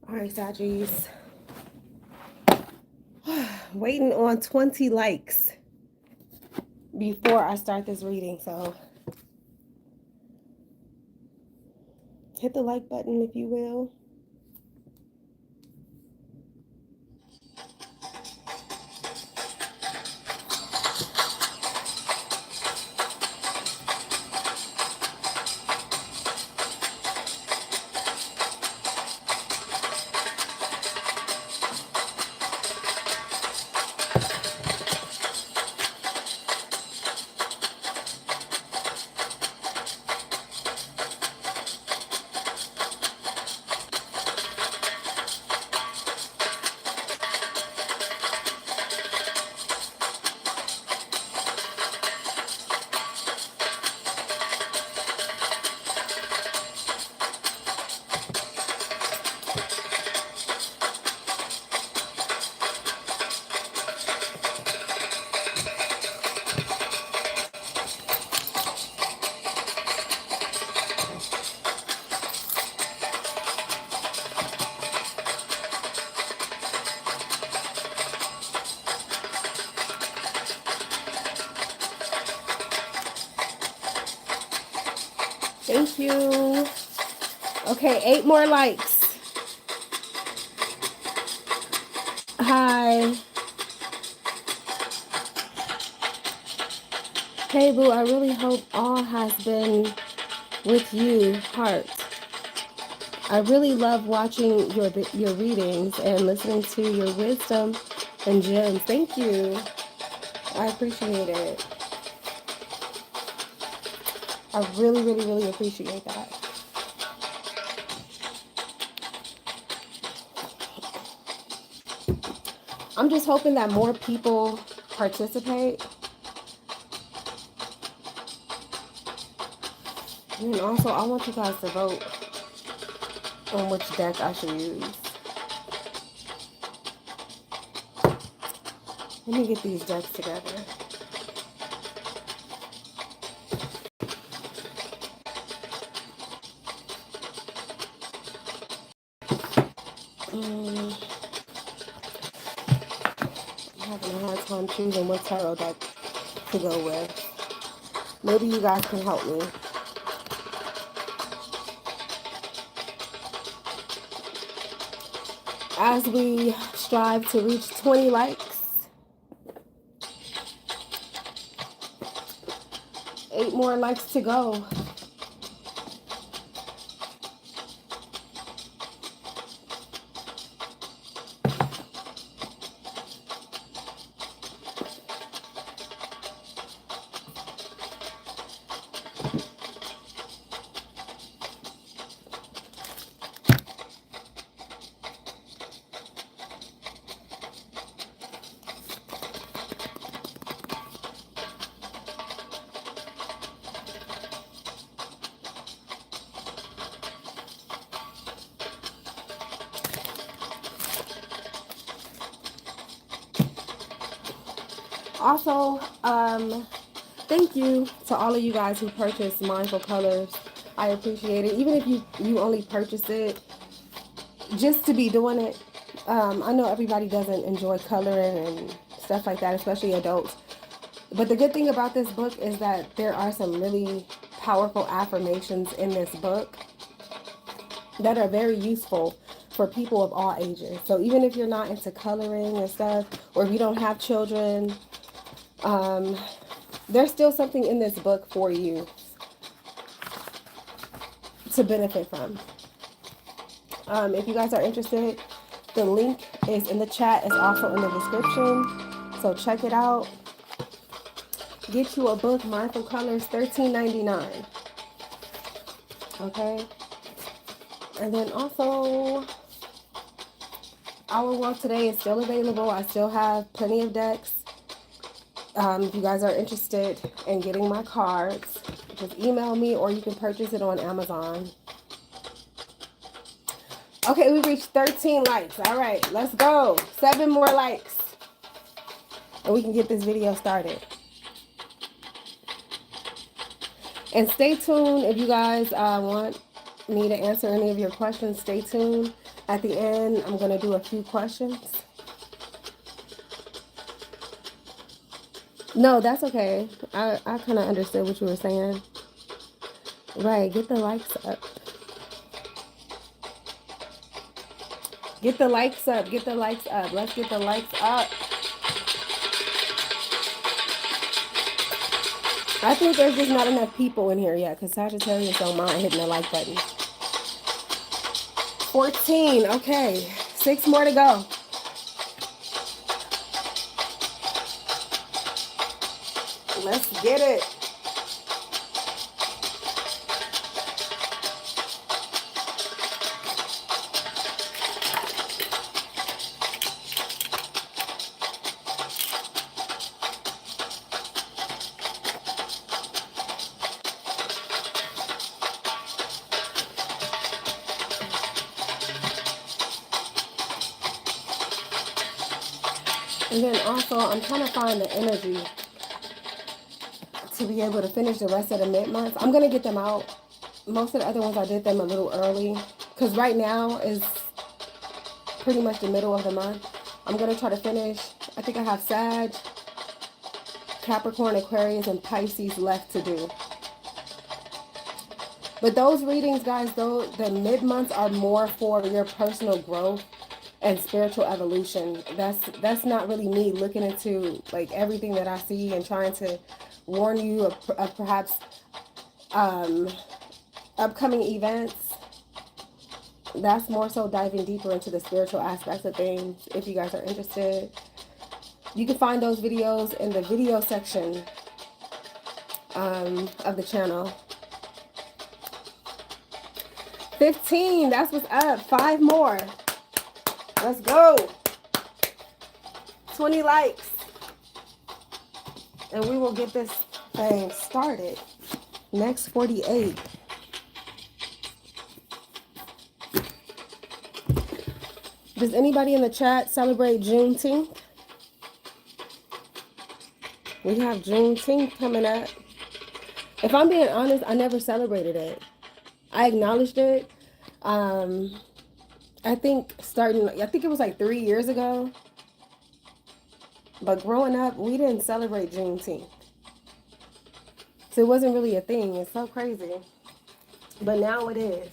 All right, Saggies. Waiting on 20 likes before I start this reading. So hit the like button if you will. Thank you. Okay, 8 more likes. Hi. Hey, boo, I really hope all has been with you, heart. I really love watching your readings and listening to your wisdom and gems. Thank you. I appreciate it. I really, really, really appreciate that. I'm just hoping that more people participate. And also, I want you guys to vote on which deck I should use. Let me get these decks together. I'm having a hard time choosing what tarot deck to go with. Maybe you guys can help me. As we strive to reach 20 likes, 8 more likes to go. Also, thank you to all of you guys who purchased Mindful Colors. I appreciate it. Even if you only purchase it just to be doing it. I know everybody doesn't enjoy coloring and stuff like that, especially adults. But the good thing about this book is that there are some really powerful affirmations in this book that are very useful for people of all ages. So even if you're not into coloring and stuff, or if you don't have children, there's still something in this book for you to benefit from. If you guys are interested, the link is in the chat. It's also in the description. So check it out. Get you a book, Mindful Colors, $13.99. Okay? And then also, Our World Today is still available. I still have plenty of decks. If you guys are interested in getting my cards, just email me or you can purchase it on Amazon. Okay, we reached 13 likes. All right, let's go. 7 more likes. And we can get this video started. And stay tuned if you guys want me to answer any of your questions, stay tuned. At the end, I'm going to do a few questions. No, that's okay. I kind of understood what you were saying. Right, get the likes up. Get the likes up. Get the likes up. Let's get the likes up. I think there's just not enough people in here yet because Sagittarius don't mind hitting the like button. 14. Okay. 6 more to go. Let's get it. And then also, I'm trying to find the energy to be able to finish the rest of the mid-months. I'm going to get them out. Most of the other ones, I did them a little early. Because right now is pretty much the middle of the month. I'm going to try to finish. I think I have Sag, Capricorn, Aquarius, and Pisces left to do. But those readings, guys, though, the mid-months are more for your personal growth and spiritual evolution. That's not really me looking into like everything that I see and trying to warn you of perhaps upcoming events. That's more so diving deeper into the spiritual aspects of things. If you guys are interested, you can find those videos in the video section of the channel. 15, that's what's up. 5 more. Let's go. 20 likes. And we will get this thing started. Next 48. Does anybody in the chat celebrate Juneteenth? We have Juneteenth coming up. If I'm being honest, I never celebrated it. I acknowledged it. I think it was like 3 years ago. But growing up, we didn't celebrate Juneteenth. So it wasn't really a thing. It's so crazy. But now it is.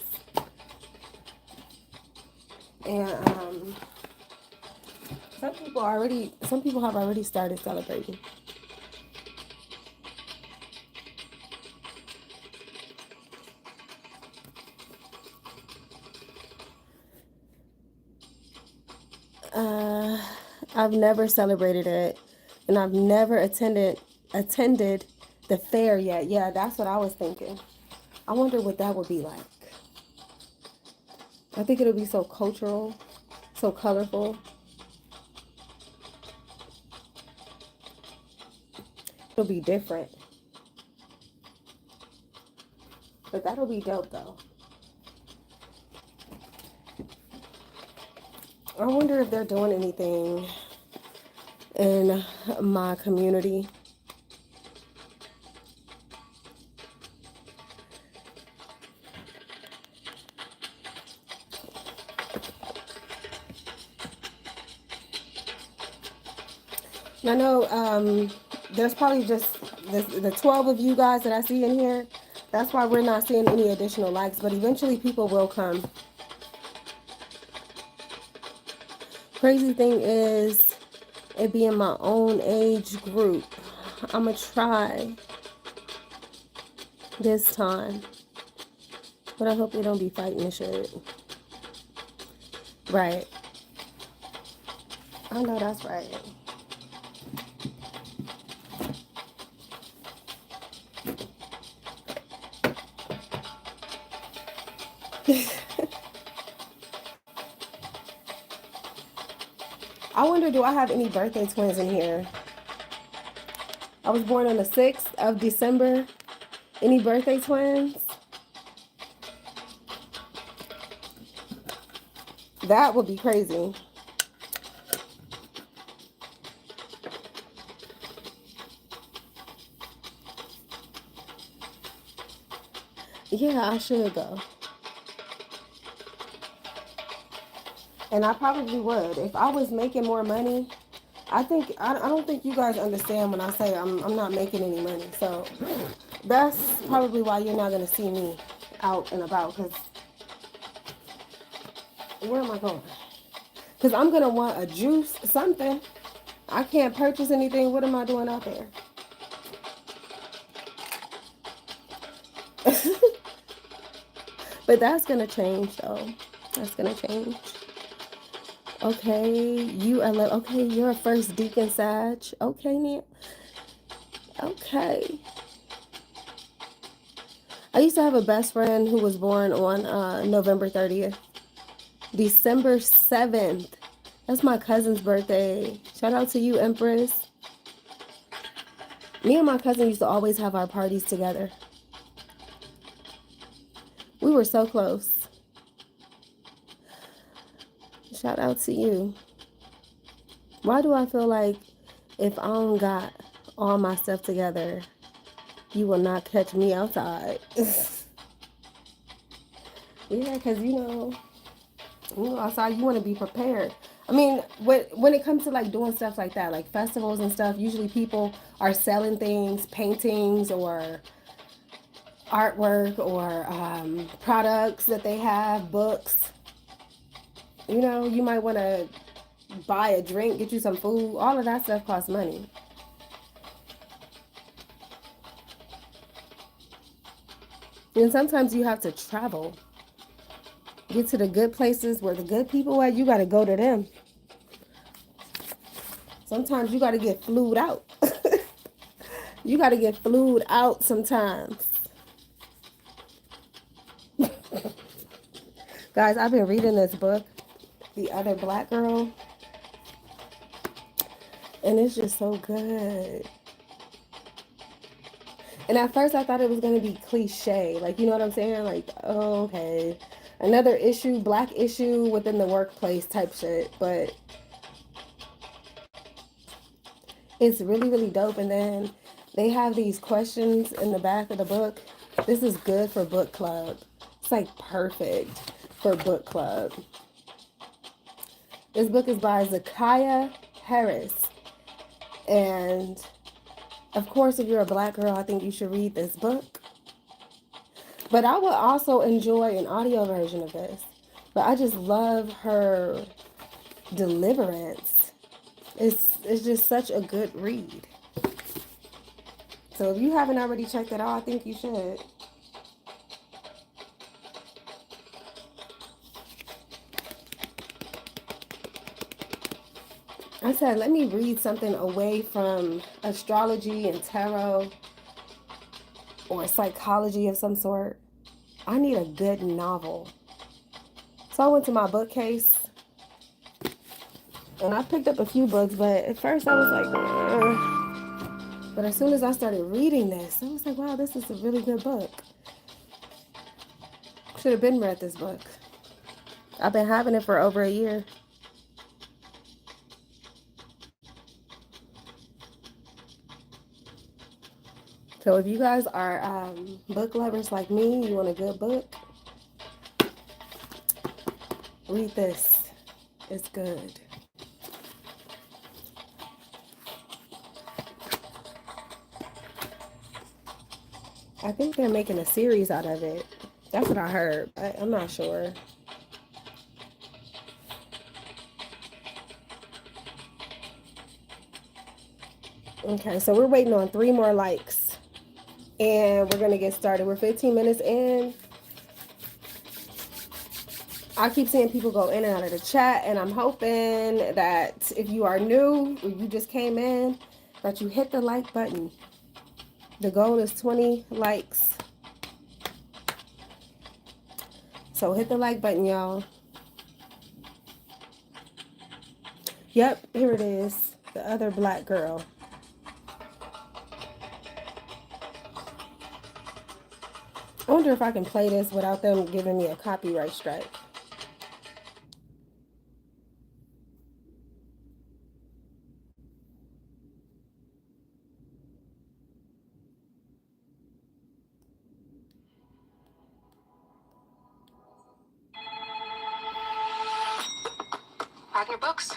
And some people have already started celebrating. I've never celebrated it, and I've never attended the fair yet. Yeah, that's what I was thinking. I wonder what that would be like. I think it'll be so cultural, so colorful. It'll be different. But that'll be dope, though. I wonder if they're doing anything in my community. I know there's probably just the 12 of you guys that I see in here. That's why we're not seeing any additional likes, but eventually people will come. Crazy thing is, it being my own age group. I'm going to try this time. But I hope they don't be fighting the shit. Right. I know that's right. I wonder, do I have any birthday twins in here? I was born on the 6th of December. Any birthday twins? That would be crazy. Yeah, I should go. And I probably would. If I was making more money, I don't think you guys understand when I say I'm not making any money. So that's probably why you're not gonna see me out and about. Cause where am I going? Cause I'm gonna want a juice, something. I can't purchase anything. What am I doing out there? But that's gonna change though. That's gonna change. Okay, you are like, okay, you're a first deacon Sag. Okay, Neil. Okay. I used to have a best friend who was born on November 30th. December 7th. That's my cousin's birthday. Shout out to you, Empress. Me and my cousin used to always have our parties together. We were so close. Shout out to you. Why do I feel like if I don't got all my stuff together, you will not catch me outside? Yeah, because you know, outside you want to be prepared. I mean, when it comes to like doing stuff like that, like festivals and stuff, usually people are selling things, paintings or artwork or products that they have, books. You know, you might want to buy a drink, get you some food. All of that stuff costs money. And sometimes you have to travel. Get to the good places where the good people are. You got to go to them. Sometimes you got to get flued out. You got to get flued out sometimes. Guys, I've been reading this book, The Other Black Girl. And it's just so good. And at first I thought it was going to be cliche. Like, you know what I'm saying? Like, oh, okay. Another issue, black issue within the workplace type shit. But it's really, really dope. And then they have these questions in the back of the book. This is good for book club. It's like perfect for book club. This book is by Zakiya Harris. And of course, if you're a black girl, I think you should read this book. But I would also enjoy an audio version of this. But I just love her deliverance. It's just such a good read. So if you haven't already checked it out, I think you should. I said, let me read something away from astrology and tarot or psychology of some sort. I need a good novel. So I went to my bookcase and I picked up a few books, but at first I was like, ugh. But as soon as I started reading this, I was like, wow, this is a really good book. Should have been read this book. I've been having it for over a year. So if you guys are book lovers like me, you want a good book, read this. It's good. I think they're making a series out of it. That's what I heard. I'm not sure. Okay, so we're waiting on 3 more likes. And we're going to get started. We're 15 minutes in. I keep seeing people go in and out of the chat, and I'm hoping that if you are new or you just came in, that you hit the like button. The goal is 20 likes. So hit the like button, y'all. Yep, here it is. The Other Black Girl. I wonder if I can play this without them giving me a copyright strike. Are there books?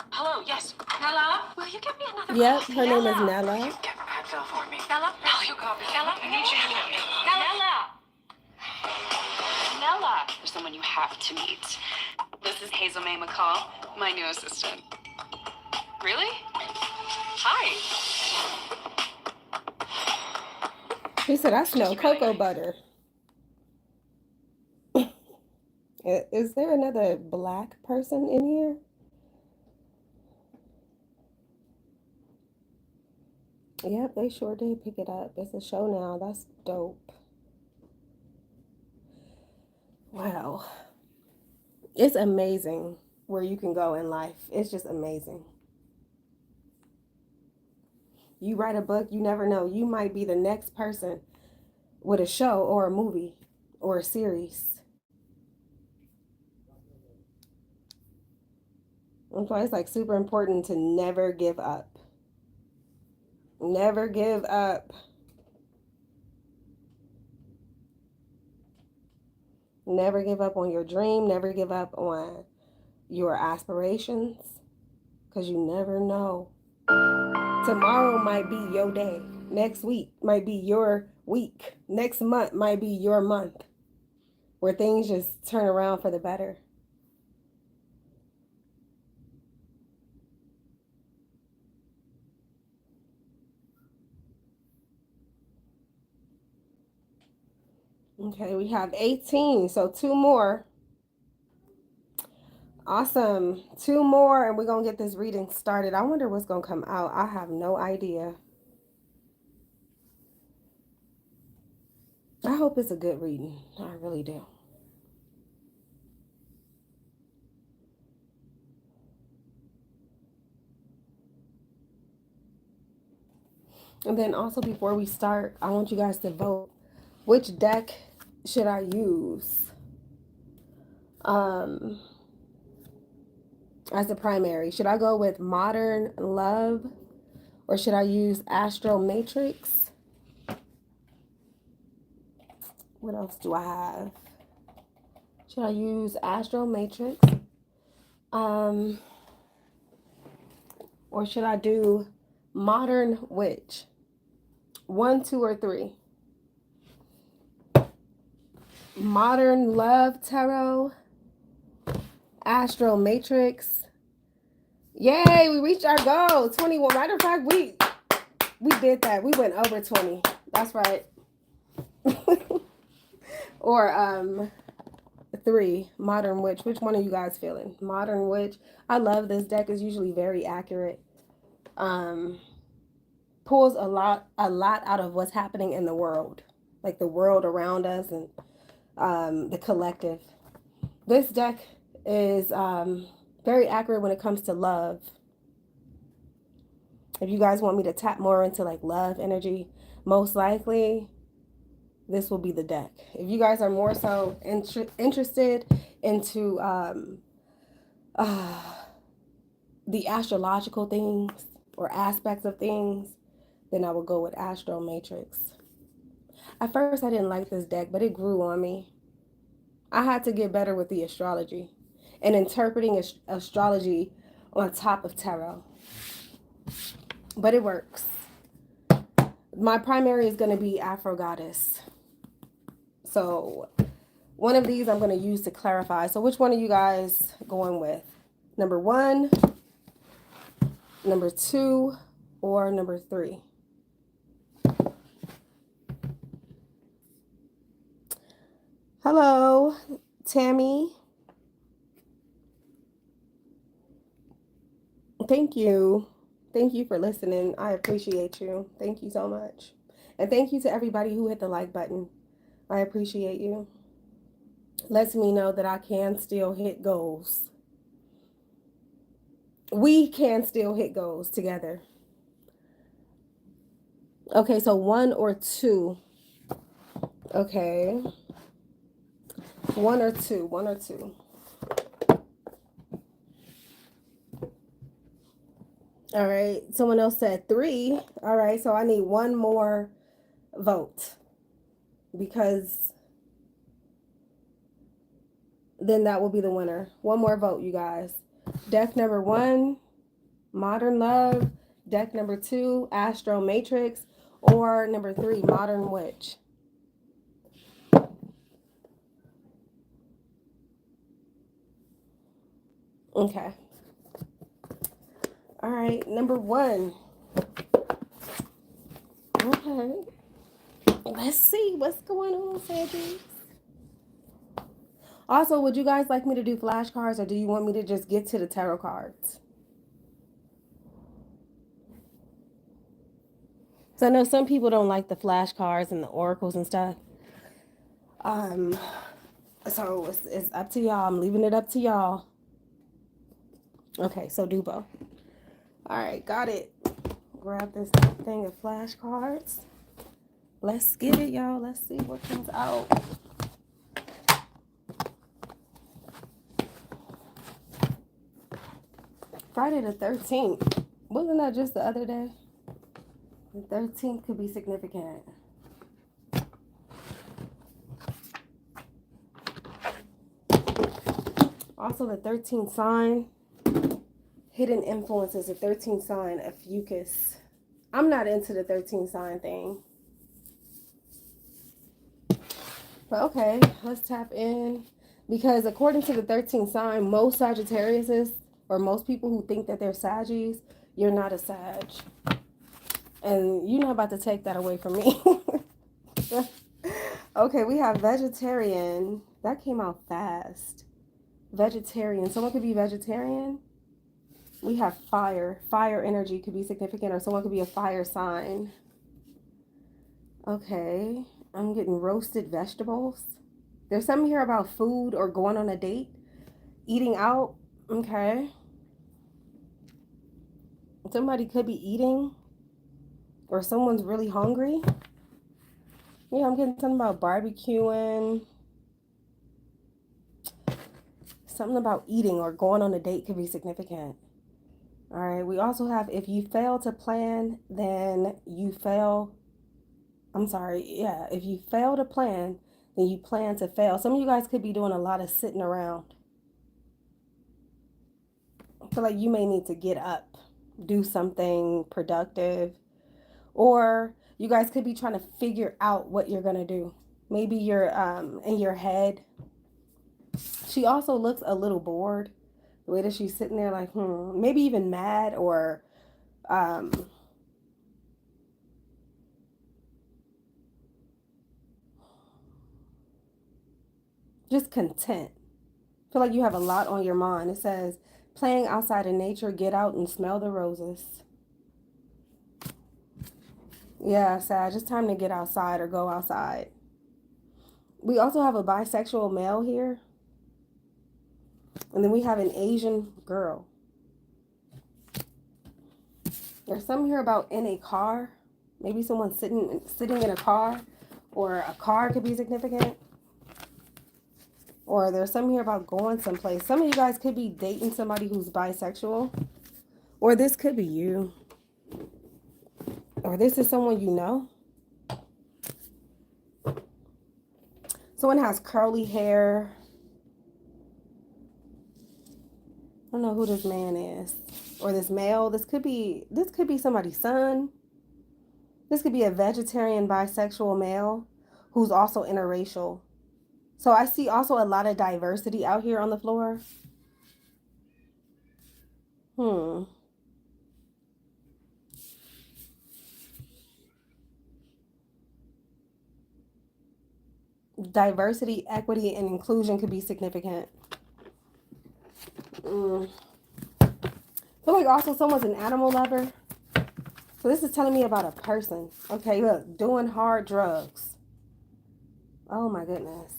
Hello, yes. Nella, will you get me another Yep, coffee? her name is Will Nella. you get Advil for me? Nella, will you copy? Nella, I need you to get me. Nella. Nella. There's someone you have to meet. This is Hazel May McCall, my new assistant. Really? Hi. He said, I smell cocoa butter. Is there another black person in here? Yep, they sure did pick it up. It's a show now. That's dope. Wow. It's amazing where you can go in life. It's just amazing. You write a book, you never know. You might be the next person with a show or a movie or a series. That's why it's like super important to never give up. Never give up. Never give up on your dream. Never give up on your aspirations. Because you never know. Tomorrow might be your day. Next week might be your week. Next month might be your month. Where things just turn around for the better. Okay, we have 18. So 2 more. Awesome. 2 more and we're going to get this reading started. I wonder what's going to come out. I have no idea. I hope it's a good reading. I really do. And then also before we start, I want you guys to vote. Which deck should I use as a primary? Should I go with Modern Love or should I use Astro Matrix? What else do I have? Should I use Astro Matrix? Or should I do Modern Witch? 1, 2, or 3? Modern Love Tarot, Astro Matrix. Yay, we reached our goal. 21. Matter of fact, we did that. We went over 20. That's right. Or 3, Modern Witch. Which one are you guys feeling? Modern Witch. I love this deck. It's usually very accurate. Pulls a lot out of what's happening in the world. Like the world around us and the collective. This deck is very accurate when it comes to love. If you guys want me to tap more into like love energy, most likely this will be the deck. If you guys are more so interested into the astrological things or aspects of things, then I will go with Astro Matrix. At first I didn't like this deck, but it grew on me. I had to get better with the astrology and interpreting astrology on top of tarot. But it works. My primary is going to be Afro Goddess. So one of these I'm going to use to clarify. So which one are you guys going with? Number 1, number 2, or number 3? Hello, Tammy. Thank you. Thank you for listening. I appreciate you. Thank you so much. And thank you to everybody who hit the like button. I appreciate you. Lets me know that I can still hit goals. We can still hit goals together. Okay, so 1 or 2. Okay. 1 or 2. 1 or 2. All right. Someone else said 3. All right. So I need 1 more vote because then that will be the winner. 1 more vote, you guys. Deck number 1, Modern Love. Deck number 2, Astro Matrix. Or number 3, Modern Witch. Okay. All right, number 1. Okay. Let's see what's going on, Sagittarius. Also, would you guys like me to do flashcards, or do you want me to just get to the tarot cards? So I know some people don't like the flashcards and the oracles and stuff. So it's up to y'all. I'm leaving it up to y'all. Okay, so do both. All right, got it. Grab this thing of flashcards. Let's get it, y'all. Let's see what comes out. Friday the 13th. Wasn't that just the other day? The 13th could be significant. Also, the 13th sign, hidden influences, the 13th sign of Fucus. I'm not into the 13th sign thing. But okay, let's tap in. Because according to the 13th sign, most Sagittariuses, or most people who think that they're Saggies, you're not a Sag. And you're not about to take that away from me. Okay, we have vegetarian. That came out fast. Vegetarian. Someone could be vegetarian. We have fire. Fire energy could be significant, or someone could be a fire sign. Okay, I'm getting roasted vegetables. There's something here about food or going on a date. Eating out. Okay. Somebody could be eating, or someone's really hungry. Yeah, I'm getting something about barbecuing. Something about eating or going on a date could be significant. All right, we also have, if you fail to plan, then you fail. I'm sorry, yeah, if you fail to plan, then you plan to fail. Some of you guys could be doing a lot of sitting around. I feel like you may need to get up, do something productive, or you guys could be trying to figure out what you're gonna do. Maybe you're in your head. She also looks a little bored. The way that she's sitting there, like, maybe even mad, or just content. I feel like you have a lot on your mind. It says, playing outside in nature, get out and smell the roses. Yeah, Sag, it's time to get outside or go outside. We also have a bisexual male here. And then we have an Asian girl. There's something here about in a car. Maybe someone sitting in a car, or a car could be significant. Or there's something here about going someplace. Some of you guys could be dating somebody who's bisexual. Or this could be you. Or this is someone you know. Someone has curly hair. I don't know who this man is. Or this male. This could be somebody's son. This could be a vegetarian bisexual male who's also interracial. So I see also a lot of diversity out here on the floor. Diversity, equity, and inclusion could be significant. I feel like also someone's an animal lover. So this is telling me about a person. Okay, look, doing hard drugs. Oh my goodness.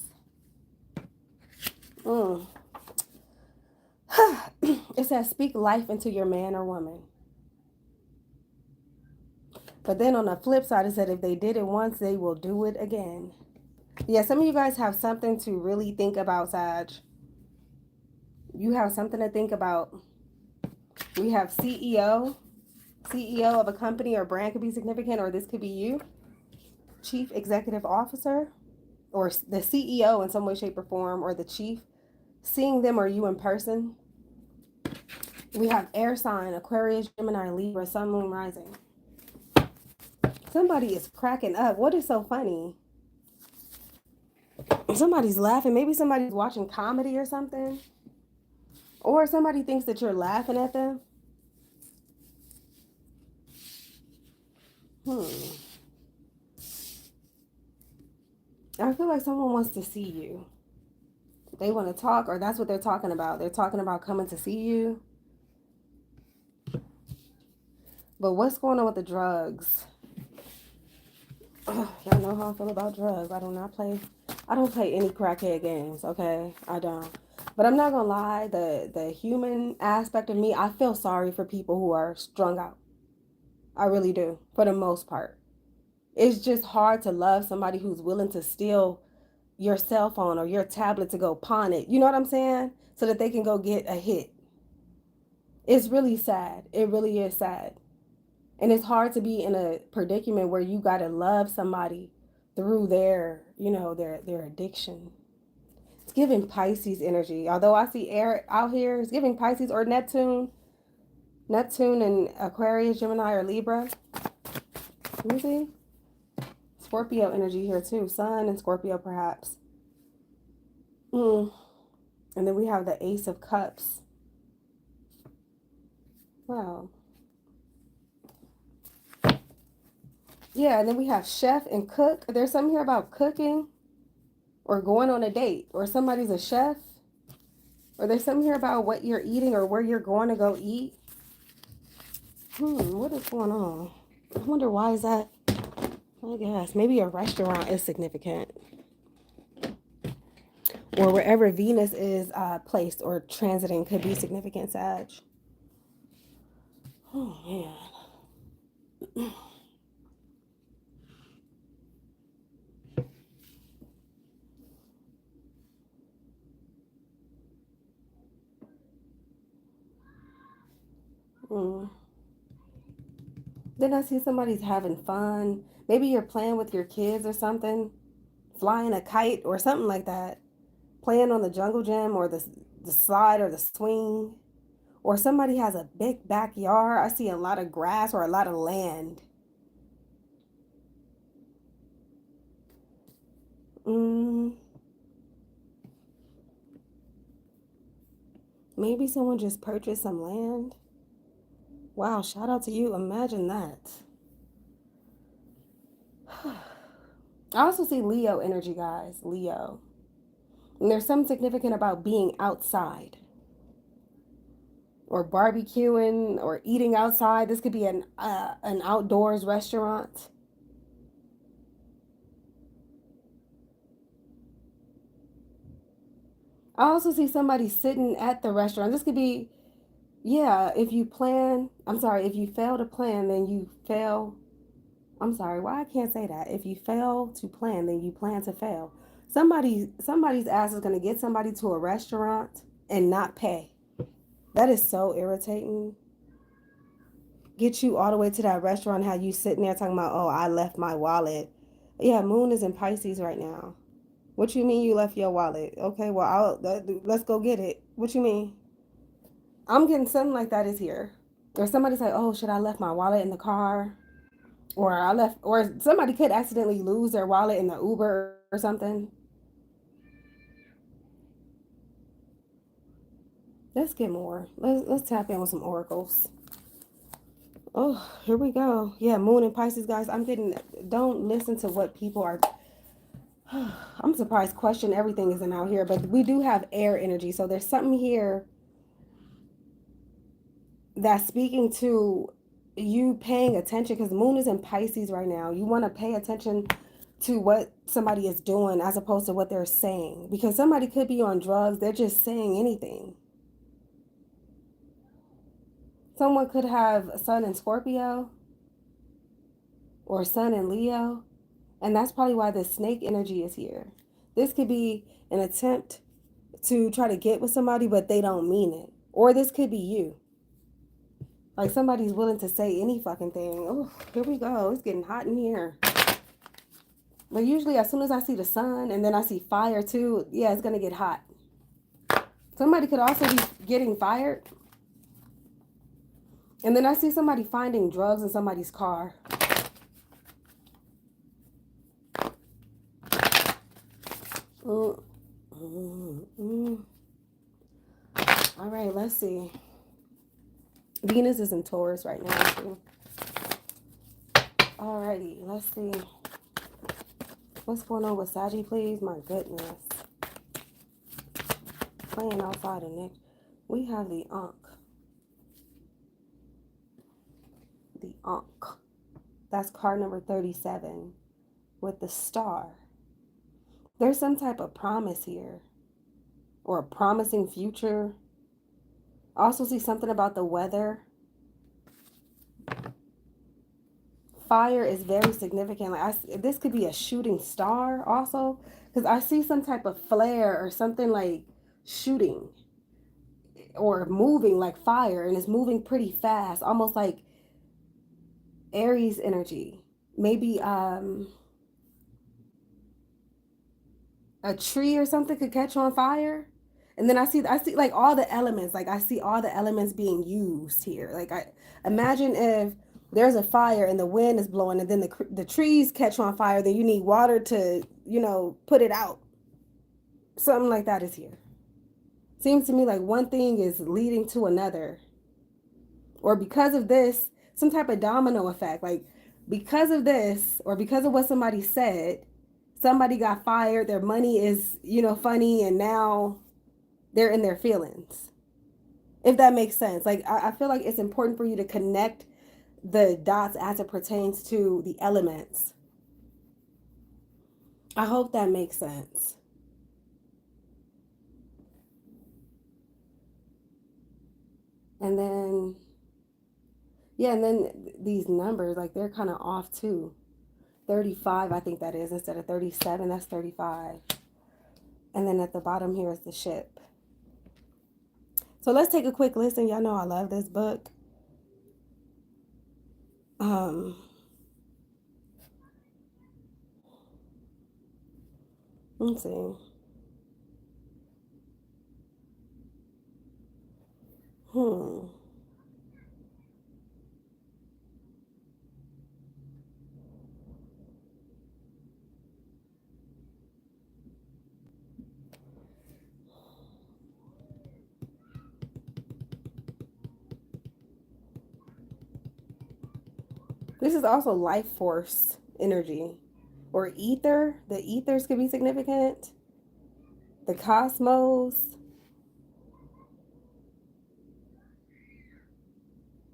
It says speak life into your man or woman. But then on the flip side, it said if they did it once, they will do it again. Yeah, some of you guys have something to really think about, Sag. You have something to think about. We have CEO. CEO of a company or brand could be significant, or this could be you. Chief Executive Officer, or the CEO in some way, shape, or form, or the chief. Seeing them or you in person. We have air sign, Aquarius, Gemini, Libra, Sun, Moon, Rising. Somebody is cracking up. What is so funny? Somebody's laughing. Maybe somebody's watching comedy or something. Or somebody thinks that you're laughing at them. I feel like someone wants to see you. They want to talk, or that's what they're talking about. They're talking about coming to see you. But what's going on with the drugs? Oh, y'all know how I feel about drugs. I don't play any crackhead games, okay? I don't. But I'm not gonna lie, the human aspect of me, I feel sorry for people who are strung out. I really do, for the most part. It's just hard to love somebody who's willing to steal your cell phone or your tablet to go pawn it. You know what I'm saying? So that they can go get a hit. It's really sad. It really is sad. And it's hard to be in a predicament where you got to love somebody through their, their addiction. It's giving Pisces energy. Although I see air out here, it's giving Pisces or Neptune. Neptune and Aquarius, Gemini, or Libra. Let me see. Scorpio energy here too. Sun and Scorpio perhaps. And then we have the Ace of Cups. Wow. Yeah, and then we have chef and cook. There's something here about cooking or going on a date, or somebody's a chef, or there's something here about what you're eating or where you're going to go eat. What is going on? I wonder why is that? I guess maybe a restaurant is significant, or wherever Venus is placed or transiting could be significant, Sag. Oh man. Then I see somebody's having fun. Maybe you're playing with your kids or something, flying a kite or something like that. Playing on the jungle gym or the slide or the swing. Or somebody has a big backyard. I see a lot of grass or a lot of land. Maybe someone just purchased some land. Wow, shout out to you. Imagine that. I also see Leo energy, guys. Leo. And there's something significant about being outside. Or barbecuing or eating outside. This could be an outdoors restaurant. I also see somebody sitting at the restaurant. This could be, yeah, if you fail to plan, then you fail. I'm sorry, why I can't say that? If you fail to plan, then you plan to fail. Somebody's ass is going to get somebody to a restaurant and not pay. That is so irritating. Get you all the way to that restaurant, how you sitting there talking about, oh, I left my wallet. Yeah, Moon is in Pisces right now. What you mean you left your wallet? Okay, well, let's go get it. What you mean? I'm getting something like that is here. Or somebody's like, oh, should I left my wallet in the car? Or somebody could accidentally lose their wallet in the Uber or something. Let's get more. Let's tap in with some oracles. Oh, here we go. Yeah, Moon and Pisces, guys. Don't listen to what people are. I'm surprised question everything isn't out here, but we do have air energy. So there's something here that's speaking to you paying attention, because Moon is in Pisces right now. You want to pay attention to what somebody is doing as opposed to what they're saying, because somebody could be on drugs. They're just saying anything. Someone could have Sun in Scorpio or Sun in Leo, and that's probably why the snake energy is here. This could be an attempt to try to get with somebody, but they don't mean it. Or this could be you. Like somebody's willing to say any fucking thing. Oh, here we go. It's getting hot in here. But usually as soon as I see the sun and then I see fire too, yeah, it's going to get hot. Somebody could also be getting fired. And then I see somebody finding drugs in somebody's car. All right, let's see. Venus is in Taurus right now, too. Alrighty, let's see. What's going on with Saggy, please? My goodness. Playing outside of Nick. We have the Ankh. The Ankh. That's card number 37 with the star. There's some type of promise here, or a promising future. Also see something about the weather. Fire is very significant. Like this could be a shooting star also, because I see some type of flare or something like shooting or moving like fire, and it's moving pretty fast, almost like Aries energy. Maybe a tree or something could catch on fire. And then I see like all the elements, like I see all the elements being used here. Like I imagine if there's a fire and the wind is blowing and then the trees catch on fire, then you need water to, put it out. Something like that is here. Seems to me like one thing is leading to another. Or because of this, some type of domino effect. Like because of this or because of what somebody said, somebody got fired, their money is, funny, and now they're in their feelings. If that makes sense. Like I feel like it's important for you to connect the dots as it pertains to the elements. I hope that makes sense. And then, yeah, and then these numbers, like they're kind of off too. 35, I think that is, instead of 37, that's 35. And then at the bottom here is the ship. So let's take a quick listen. Y'all know I love this book. Let's see. This is also life force energy or ether. The ethers could be significant. The cosmos.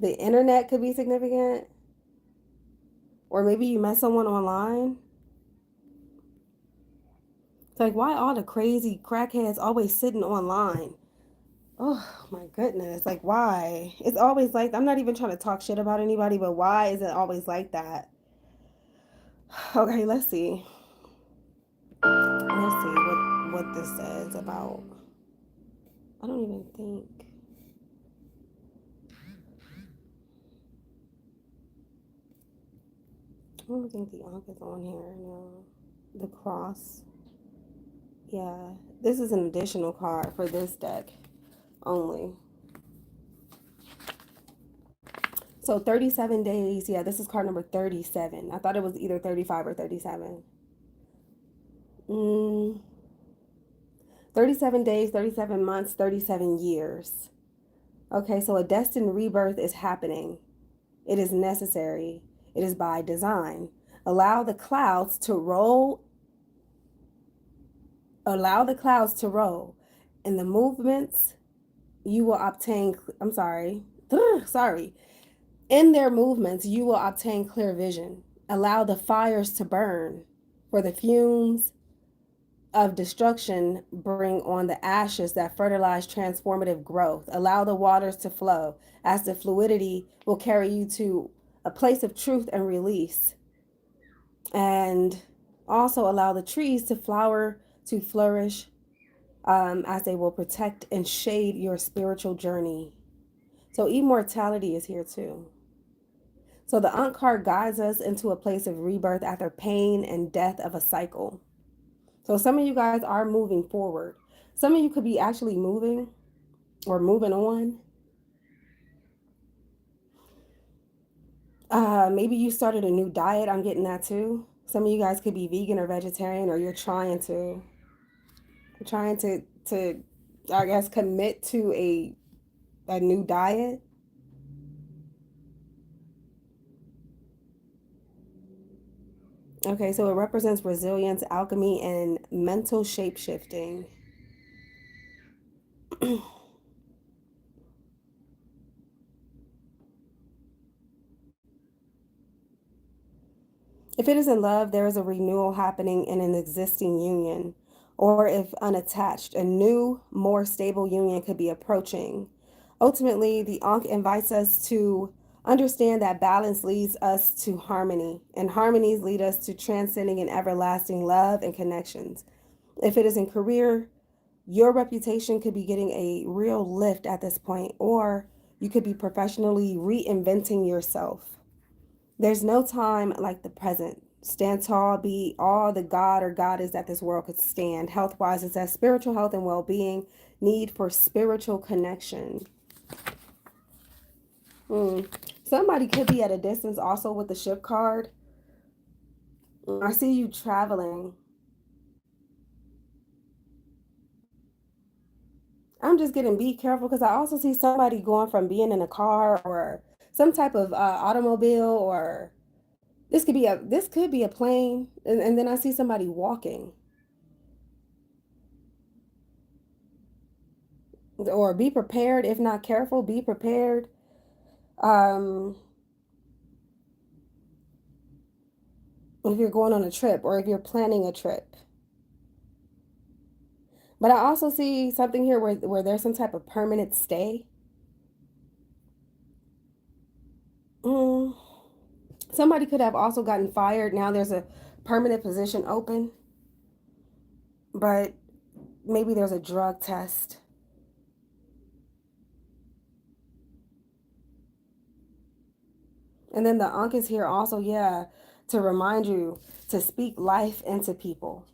The internet could be significant. Or maybe you met someone online. It's like, why all the crazy crackheads always sitting online? Oh my goodness. Like, why? It's always like, I'm not even trying to talk shit about anybody, but why is it always like that? Okay, let's see. Let's see what this says about. I don't even think. I don't think the Ankh is on here. No. The cross. Yeah. This is an additional card for this deck only. So 37 days. Yeah, this is card number 37. I thought it was either 35 or 37. 37 days, 37 months, 37 years. Okay, so a destined rebirth is happening. It is necessary. It is by design. Allow the clouds to roll. Allow the clouds to roll. In the movements, you will obtain, I'm sorry. In their movements, you will obtain clear vision. Allow the fires to burn, for the fumes of destruction bring on the ashes that fertilize transformative growth. Allow the waters to flow, as the fluidity will carry you to a place of truth and release. And also allow the trees to flower, to flourish, as they will protect and shade your spiritual journey. So immortality is here too. So the Ankh card guides us into a place of rebirth after pain and death of a cycle. So some of you guys are moving forward. Some of you could be actually moving or moving on. Maybe you started a new diet. I'm getting that too. Some of you guys could be vegan or vegetarian, or you're trying to I guess commit to a new diet. Okay, so it represents resilience, alchemy, and mental shape shifting. If it is in love, there is a renewal happening in an existing union. Or if unattached, a new, more stable union could be approaching. Ultimately, the Ankh invites us to understand that balance leads us to harmony, and harmonies lead us to transcending and everlasting love and connections. If it is in career, your reputation could be getting a real lift at this point, or you could be professionally reinventing yourself. There's no time like the present. Stand tall, be all the God or goddess that this world could stand. Health wise, it says spiritual health and well being, need for spiritual connection. Somebody could be at a distance also with the ship card. I see you traveling. I'm just getting be careful because I also see somebody going from being in a car or some type of automobile, or this could be a plane, and then I see somebody walking. Or be prepared. If not careful, be prepared. um if you're going on a trip or if you're planning a trip. But I also see something here where there's some type of permanent stay. mm. Somebody could have also gotten fired. Now there's a permanent position open, but maybe there's a drug test. And then the Ankh is here also, yeah, to remind you to speak life into people,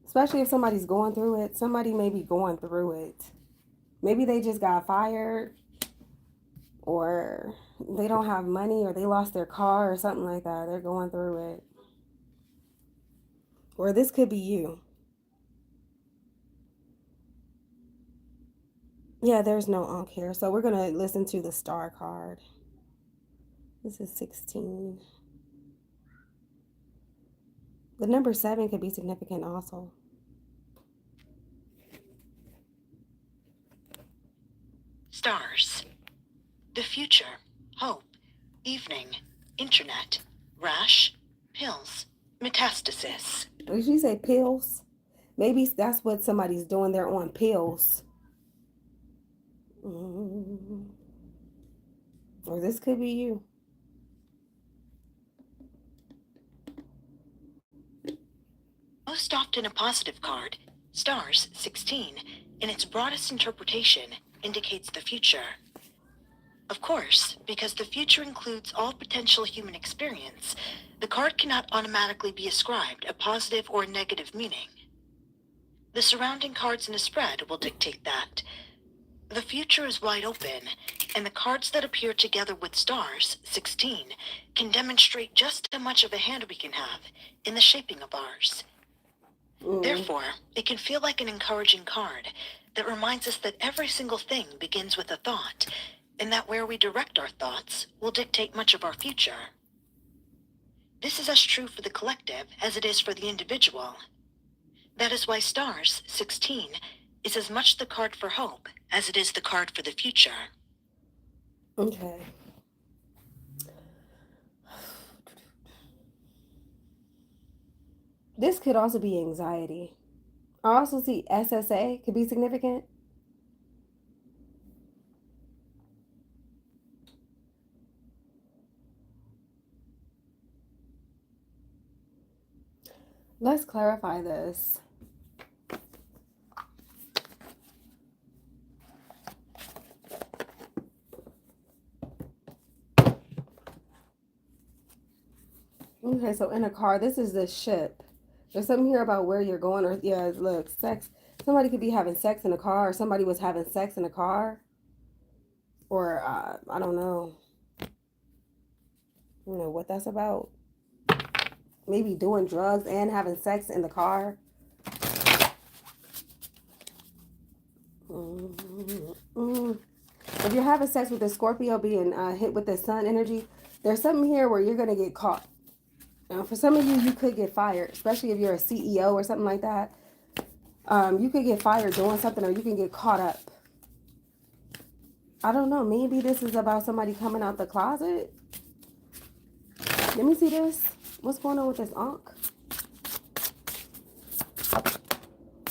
especially if somebody's going through it. Somebody may be going through it. Maybe they just got fired, or they don't have money, or they lost their car or something like that. They're going through it. Or this could be you. Yeah, there's no Ankh here. So we're going to listen to the star card. This is 16. The number 7 could be significant also. Stars. The future. Hope. Evening. Internet. Rash. Pills. Metastasis. Did she say pills? Maybe that's what somebody's doing. They're on pills. Mm. Or this could be you. Most often a positive card, stars 16, in its broadest interpretation, indicates the future. Of course, because the future includes all potential human experience, the card cannot automatically be ascribed a positive or negative meaning. The surrounding cards in a spread will dictate that. The future is wide open, and the cards that appear together with stars, 16, can demonstrate just how much of a hand we can have in the shaping of ours. Therefore, it can feel like an encouraging card that reminds us that every single thing begins with a thought, and that where we direct our thoughts will dictate much of our future. This is as true for the collective as it is for the individual. That is why stars, 16, is as much the card for hope as it is the card for the future. Okay. This could also be anxiety. I also see SSA could be significant. Let's clarify this. Okay, so in a car, this is the ship. There's something here about where you're going, or yeah, look, sex. Somebody could be having sex in a car, or somebody was having sex in a car, or I don't know. I don't know what that's about. Maybe doing drugs and having sex in the car. If you're having sex with a Scorpio being hit with the sun energy, there's something here where you're going to get caught. Now, for some of you, you could get fired, especially if you're a CEO or something like that. You could get fired doing something, or you can get caught up. I don't know. Maybe this is about somebody coming out the closet. Let me see this. What's going on with this Ankh?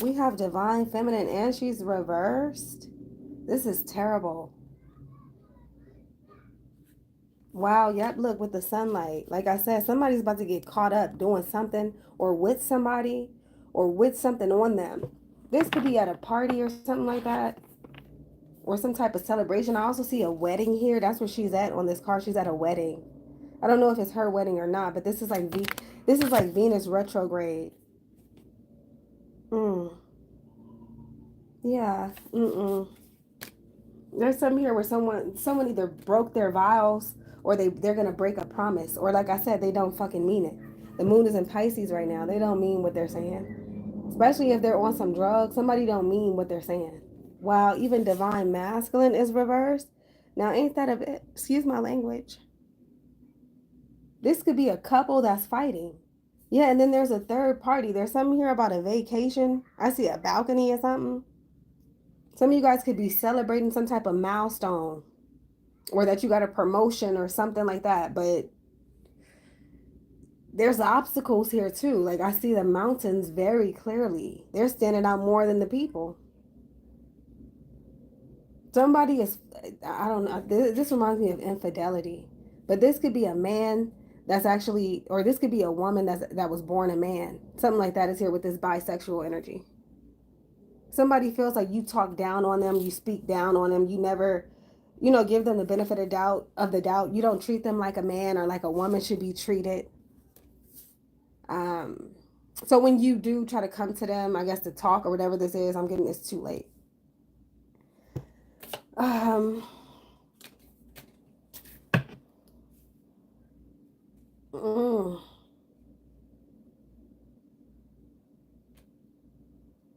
We have divine feminine and she's reversed. This is terrible. Wow, yep, look, with the sunlight. Like I said, somebody's about to get caught up doing something or with somebody or with something on them. This could be at a party or something like that, or some type of celebration. I also see a wedding here. That's where she's at on this card. She's at a wedding. I don't know if it's her wedding or not, but this is like Venus retrograde. Yeah. There's something here where someone either broke their vows, or they're gonna break a promise, or like I said, they don't fucking mean it. The moon is in Pisces right now. They don't mean what they're saying, especially if they're on some drugs. Somebody don't mean what they're saying. Wow, even divine masculine is reversed. Now, ain't that a bit? Excuse my language. This could be a couple that's fighting. Yeah, and then there's a third party. There's something here about a vacation. I see a balcony or something. Some of you guys could be celebrating some type of milestone, or that you got a promotion or something like that. But there's obstacles here too. Like I see the mountains very clearly. They're standing out more than the people. Somebody is, I don't know, this reminds me of infidelity. But this could be a man that's actually, or this could be a woman that was born a man. Something like that is here with this bisexual energy. Somebody feels like you talk down on them, you speak down on them, you never, give them the benefit of the doubt. You don't treat them like a man or like a woman should be treated. So when you do try to come to them, I guess to talk or whatever this is, I'm getting this too late. Mm.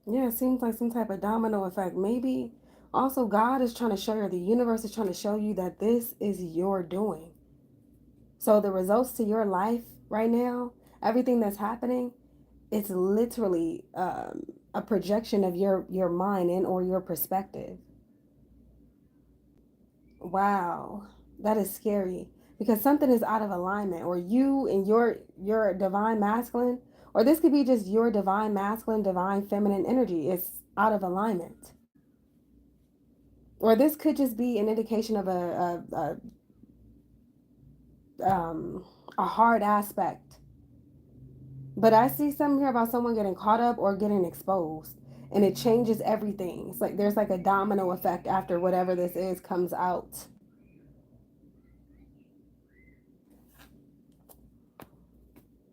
Yeah, it seems like some type of domino effect. Maybe also God is trying to show you, the universe is trying to show you that this is your doing. So the results to your life right now, everything that's happening, it's literally a projection of your mind and or your perspective. Wow, that is scary, because something is out of alignment, or you and your divine masculine, or this could be just your divine masculine, divine feminine energy. It's out of alignment, or this could just be an indication of a hard aspect. But I see something here about someone getting caught up or getting exposed, and it changes everything. It's like there's like a domino effect after whatever this is comes out.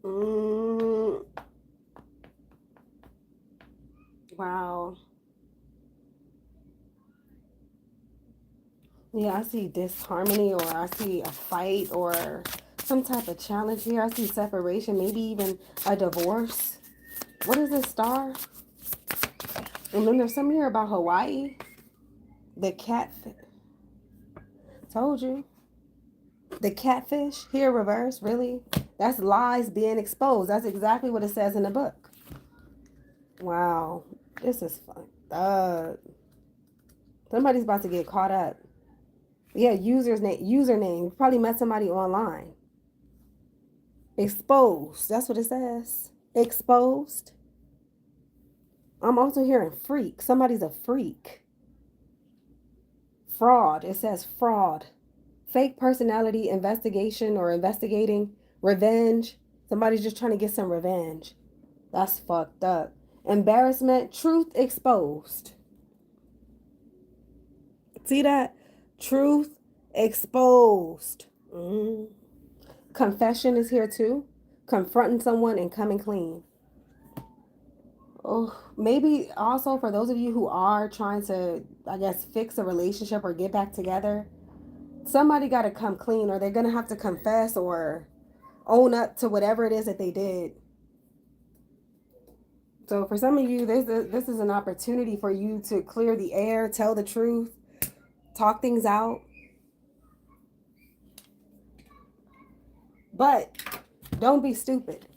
Mm, wow. Yeah, I see disharmony, or I see a fight, or some type of challenge here. I see separation, maybe even a divorce. What is this star? And then there's something here about Hawaii. The catfish. Told you. The catfish here reverse, really? That's lies being exposed. That's exactly what it says in the book. Wow. This is fucked up. Somebody's about to get caught up. Yeah, username. You probably met somebody online. Exposed. That's what it says. Exposed. I'm also hearing freak. Somebody's a freak. Fraud. It says fraud. Fake personality investigation or investigating. Revenge. Somebody's just trying to get some revenge. That's fucked up. Embarrassment. Truth exposed. See that? Truth exposed. Confession is here too. Confronting someone and coming clean. Oh, maybe also for those of you who are trying to, I guess, fix a relationship or get back together, Somebody got to come clean, or they're going to have to confess or own up to whatever it is that they did. So for some of you, this is an opportunity for you to clear the air, tell the truth, talk things out. But don't be stupid.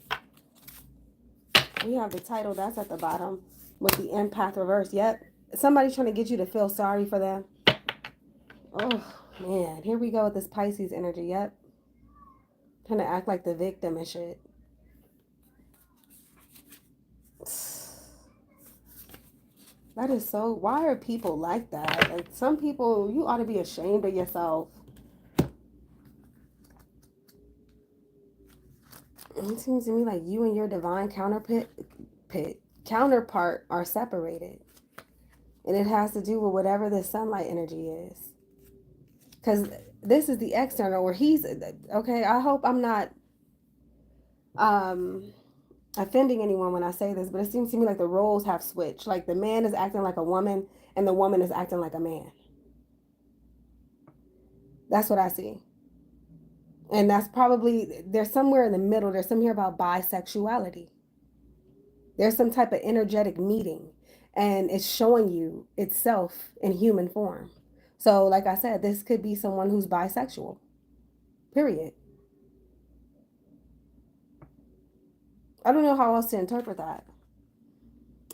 We have the title that's at the bottom with the empath reverse. Yep. Somebody's trying to get you to feel sorry for them. Oh, man. Here we go with this Pisces energy. Yep. Trying to act like the victim and shit. That is so... Why are people like that? Like, some people, you ought to be ashamed of yourself. It seems to me like you and your divine counterpart are separated. And it has to do with whatever the sunlight energy is. Because this is the external, where he's... Okay, I hope I'm not offending anyone when I say this, but it seems to me like the roles have switched. Like the man is acting like a woman, and the woman is acting like a man. That's what I see. And that's probably... There's somewhere in the middle. There's something here about bisexuality. There's some type of energetic meeting, and it's showing you itself in human form. So, like I said, this could be someone who's bisexual. Period. I don't know how else to interpret that.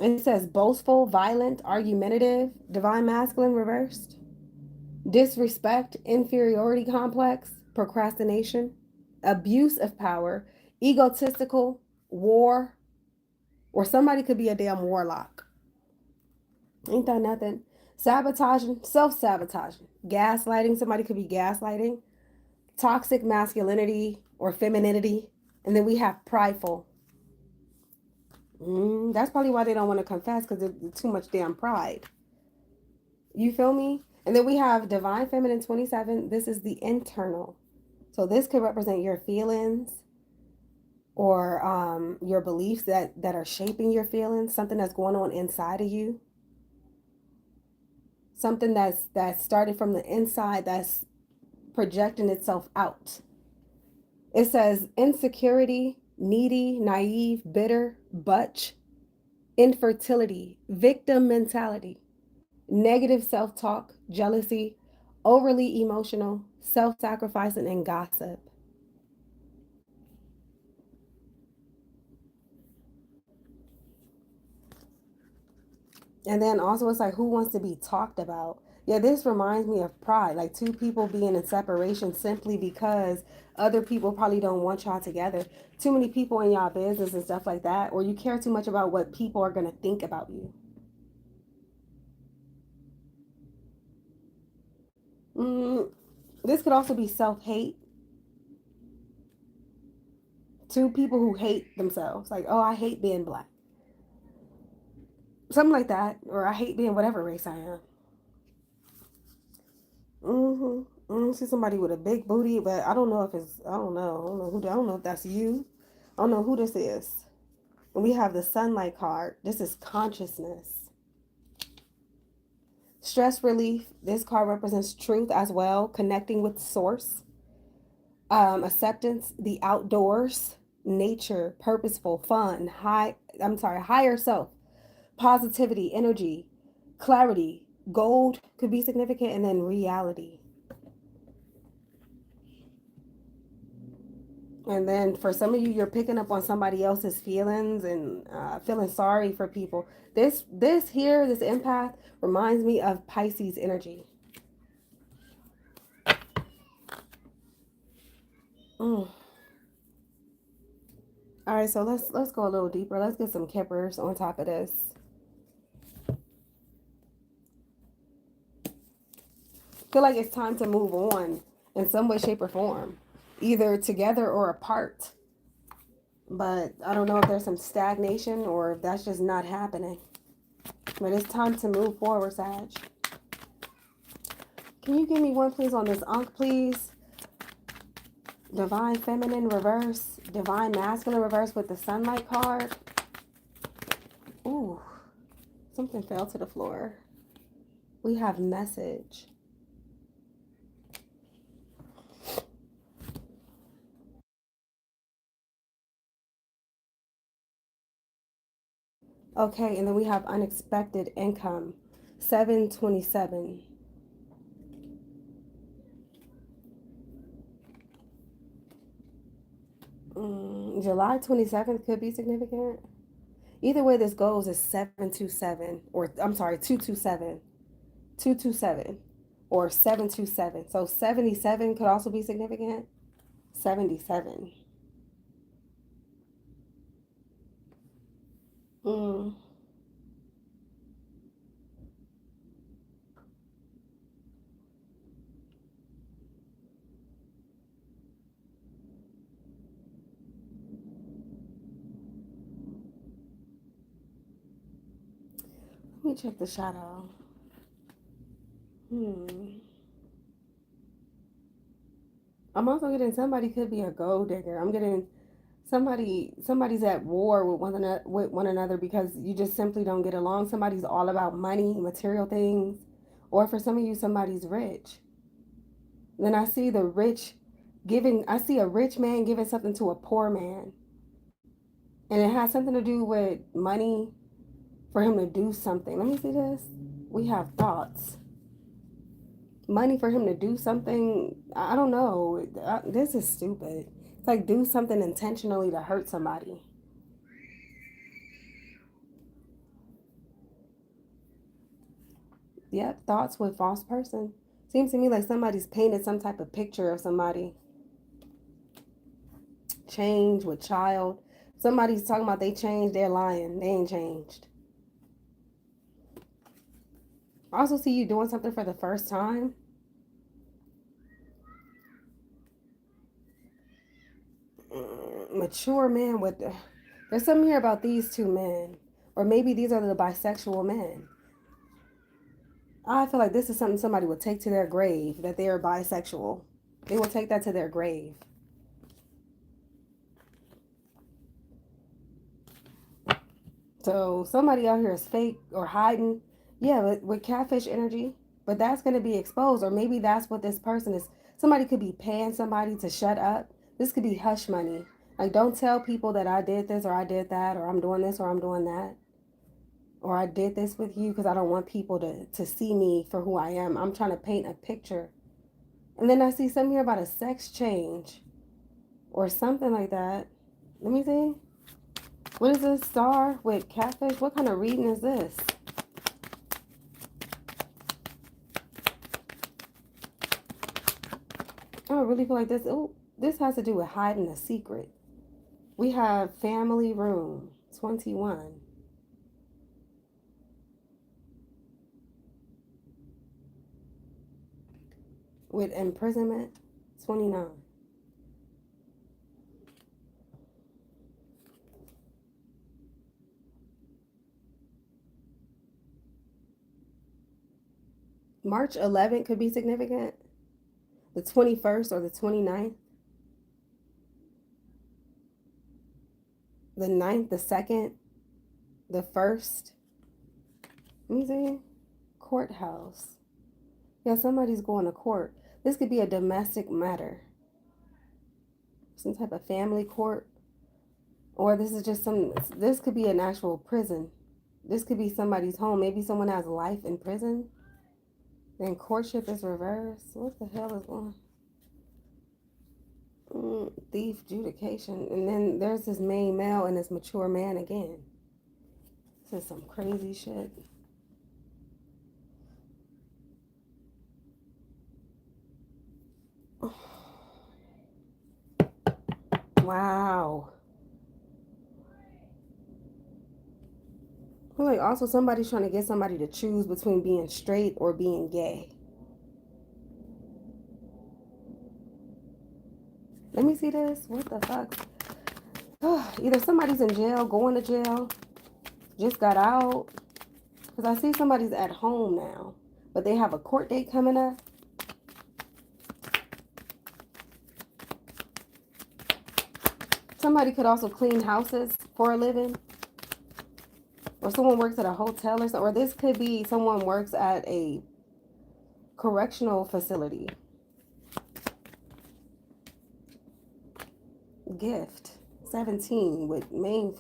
It says boastful, violent, argumentative, divine masculine reversed, disrespect, inferiority complex, procrastination, abuse of power, egotistical, war, or somebody could be a damn warlock. Ain't that nothing? Sabotaging, self-sabotaging, gaslighting. Somebody could be gaslighting. Toxic masculinity or femininity. And then we have prideful. That's probably why they don't want to confess, because there's too much damn pride. You feel me? And then we have divine feminine 27. This is the internal. So this could represent your feelings or your beliefs that are shaping your feelings. Something that's going on inside of you. Something that's started from the inside that's projecting itself out. It says insecurity, needy, naive, bitter, butch, infertility, victim mentality, negative self-talk, jealousy, overly emotional, self-sacrificing, and gossip. And then also it's like, who wants to be talked about? Yeah, this reminds me of pride. Like two people being in separation simply because other people probably don't want y'all together. Too many people in y'all business and stuff like that. Or you care too much about what people are going to think about you. This could also be self-hate. Two people who hate themselves. Like, oh, I hate being black. Something like that. Or I hate being whatever race I am. See somebody with a big booty, but I don't know if it's... I don't know if that's you. I don't know who this is. And we have the sunlight card. This is consciousness. Stress relief. This card represents truth as well. Connecting with source. Acceptance. The outdoors. Nature. Purposeful. Fun. Higher self. Positivity. Energy. Clarity. Gold could be significant. And then reality. And then for some of you, you're picking up on somebody else's feelings and feeling sorry for people. This empath reminds me of Pisces energy. All right, so let's go a little deeper. Let's get some kippers on top of this. Feel like it's time to move on in some way, shape, or form. Either together or apart. But I don't know if there's some stagnation or if that's just not happening. But it's time to move forward, Sag. Can you give me one, please, on this Ankh, please? Divine Feminine reverse. Divine Masculine reverse with the Sunlight card. Ooh. Something fell to the floor. We have Message. Okay, and then we have unexpected income, 727. July 22nd could be significant. Either way this goes is 727, or I'm sorry, 227. 227 or 727. So 77 could also be significant. 77. Mm. Let me check the shadow. I'm also getting somebody could be a gold digger. I'm getting somebody's at war with one another because you just simply don't get along. Somebody's all about money, material things, or for some of you somebody's rich. Then I see the rich giving. I see a rich man giving something to a poor man, and it has something to do with money for him to do something. Let me see this. We have thoughts. Money for him to do something. I don't know. This is stupid. It's like do something intentionally to hurt somebody. Yep, thoughts with false person. Seems to me like somebody's painted some type of picture of somebody. Change with child. Somebody's talking about they changed, they're lying. They ain't changed. I also see you doing something for the first time. Mature man with there's something here about these two men. Or maybe these are the bisexual men. I feel like this is something somebody would take to their grave, that they are bisexual. They will take that to their grave. So somebody out here is fake or hiding. Yeah, with catfish energy. But that's going to be exposed. Or maybe that's what this person is. Somebody could be paying somebody to shut up. This could be hush money. Like, don't tell people that I did this or I did that or I'm doing this or I'm doing that. Or I did this with you because I don't want people to see me for who I am. I'm trying to paint a picture. And then I see something here about a sex change or something like that. Let me see. What is this star with catfish? What kind of reading is this? I don't really feel like this. Oh, this has to do with hiding a secret. We have family room, 21. With imprisonment, 29. March 11th could be significant. The 21st or the 29th. The 9th, the 2nd, the 1st. Let me see. Courthouse. Yeah, somebody's going to court. This could be a domestic matter. Some type of family court. Or this is just this could be an actual prison. This could be somebody's home. Maybe someone has life in prison. Then courtship is reversed. What the hell is going on? Thief, adjudication. And then there's this main male and this mature man again. This is some crazy shit. Wow. Like also somebody's trying to get somebody to choose between being straight or being gay. Let me see this. What the fuck? Either somebody's in jail, going to jail, just got out. Because I see somebody's at home now, but they have a court date coming up. Somebody could also clean houses for a living. Or someone works at a hotel or something. Or this could be someone works at a correctional facility. Gift. 17 with main.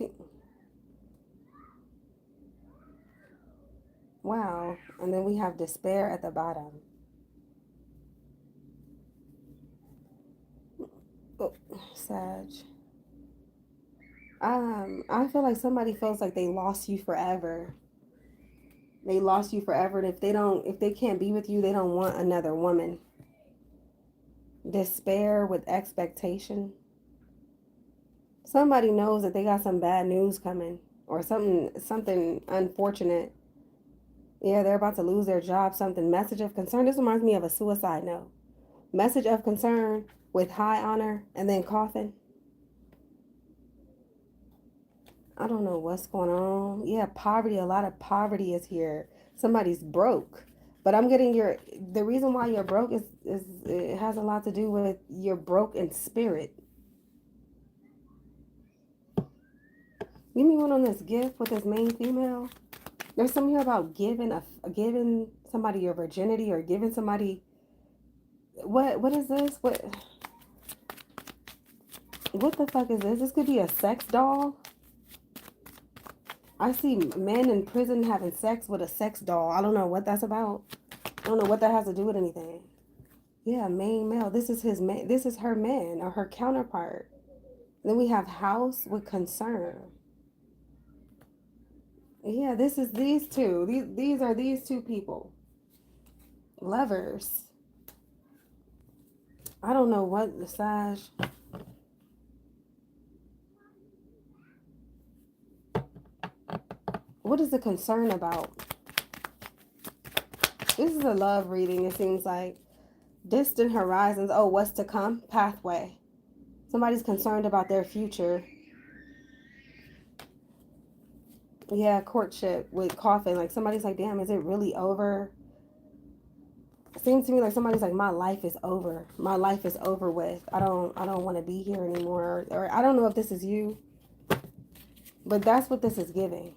Wow. And then we have despair at the bottom. Oh, Sag. I feel like somebody feels like they lost you forever. They lost you forever, and if they can't be with you, they don't want another woman. Despair with expectation. Somebody knows that they got some bad news coming, or something unfortunate. Yeah, they're about to lose their job, something. Message of concern. This reminds me of a suicide note. Message of concern with high honor and then coffin. I don't know what's going on. Yeah, poverty. A lot of poverty is here. Somebody's broke. But I'm getting the reason why you're broke is it has a lot to do with you're broke in spirit. Give me one on this gift with this main female. There's something here about giving somebody your virginity, or giving somebody what is this? What the fuck is this? This could be a sex doll. I see men in prison having sex with a sex doll. I don't know what that's about. I don't know what that has to do with anything. Yeah, main male. This is his man. This is her man or her counterpart. Then we have house with concern. Yeah, this is these two. These are these two people. Lovers. I don't know what the Sag. What is the concern about? This is a love reading, it seems like. Distant horizons. Oh, what's to come? Pathway. Somebody's concerned about their future. Yeah, courtship with coffin. Like somebody's like, damn, is it really over? It seems to me like somebody's like, my life is over. My life is over with. I don't want to be here anymore. Or I don't know if this is you, but that's what this is giving.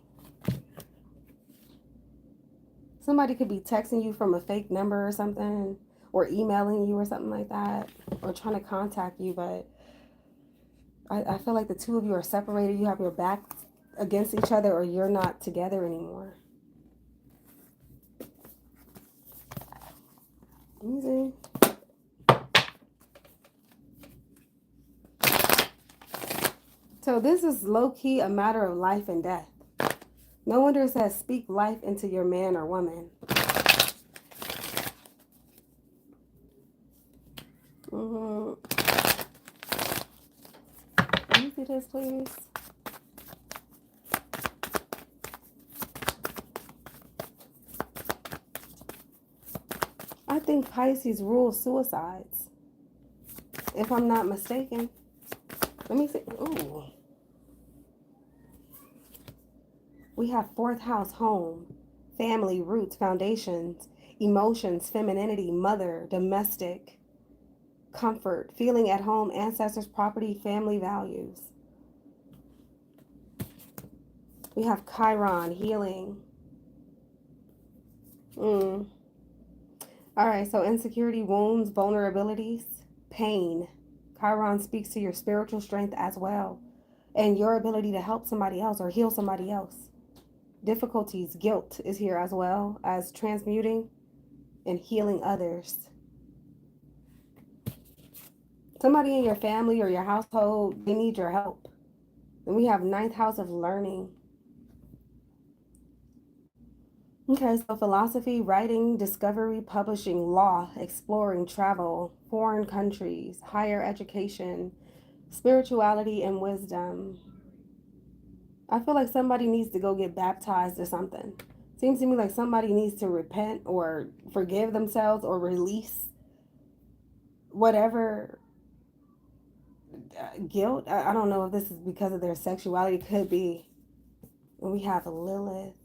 Somebody could be texting you from a fake number or something, or emailing you or something like that, or trying to contact you, but I feel like the two of you are separated. You have your backs against each other, or you're not together anymore. Easy. So this is low-key a matter of life and death. No wonder it says speak life into your man or woman. Can you see this, please? I think Pisces rules suicides, if I'm not mistaken. Let me see. Ooh. We have fourth house, home, family, roots, foundations, emotions, femininity, mother, domestic, comfort, feeling at home, ancestors, property, family values. We have Chiron, healing. All right, so insecurity, wounds, vulnerabilities, pain. Chiron speaks to your spiritual strength as well, and your ability to help somebody else or heal somebody else. Difficulties, guilt is here as well as transmuting and healing others. Somebody in your family or your household, they need your help. Then we have ninth house of learning. Okay, so philosophy, writing, discovery, publishing, law, exploring, travel, foreign countries, higher education, spirituality, and wisdom. I feel like somebody needs to go get baptized or something. Seems to me like somebody needs to repent or forgive themselves or release whatever guilt. I don't know if this is because of their sexuality. It could be. And we have Lilith.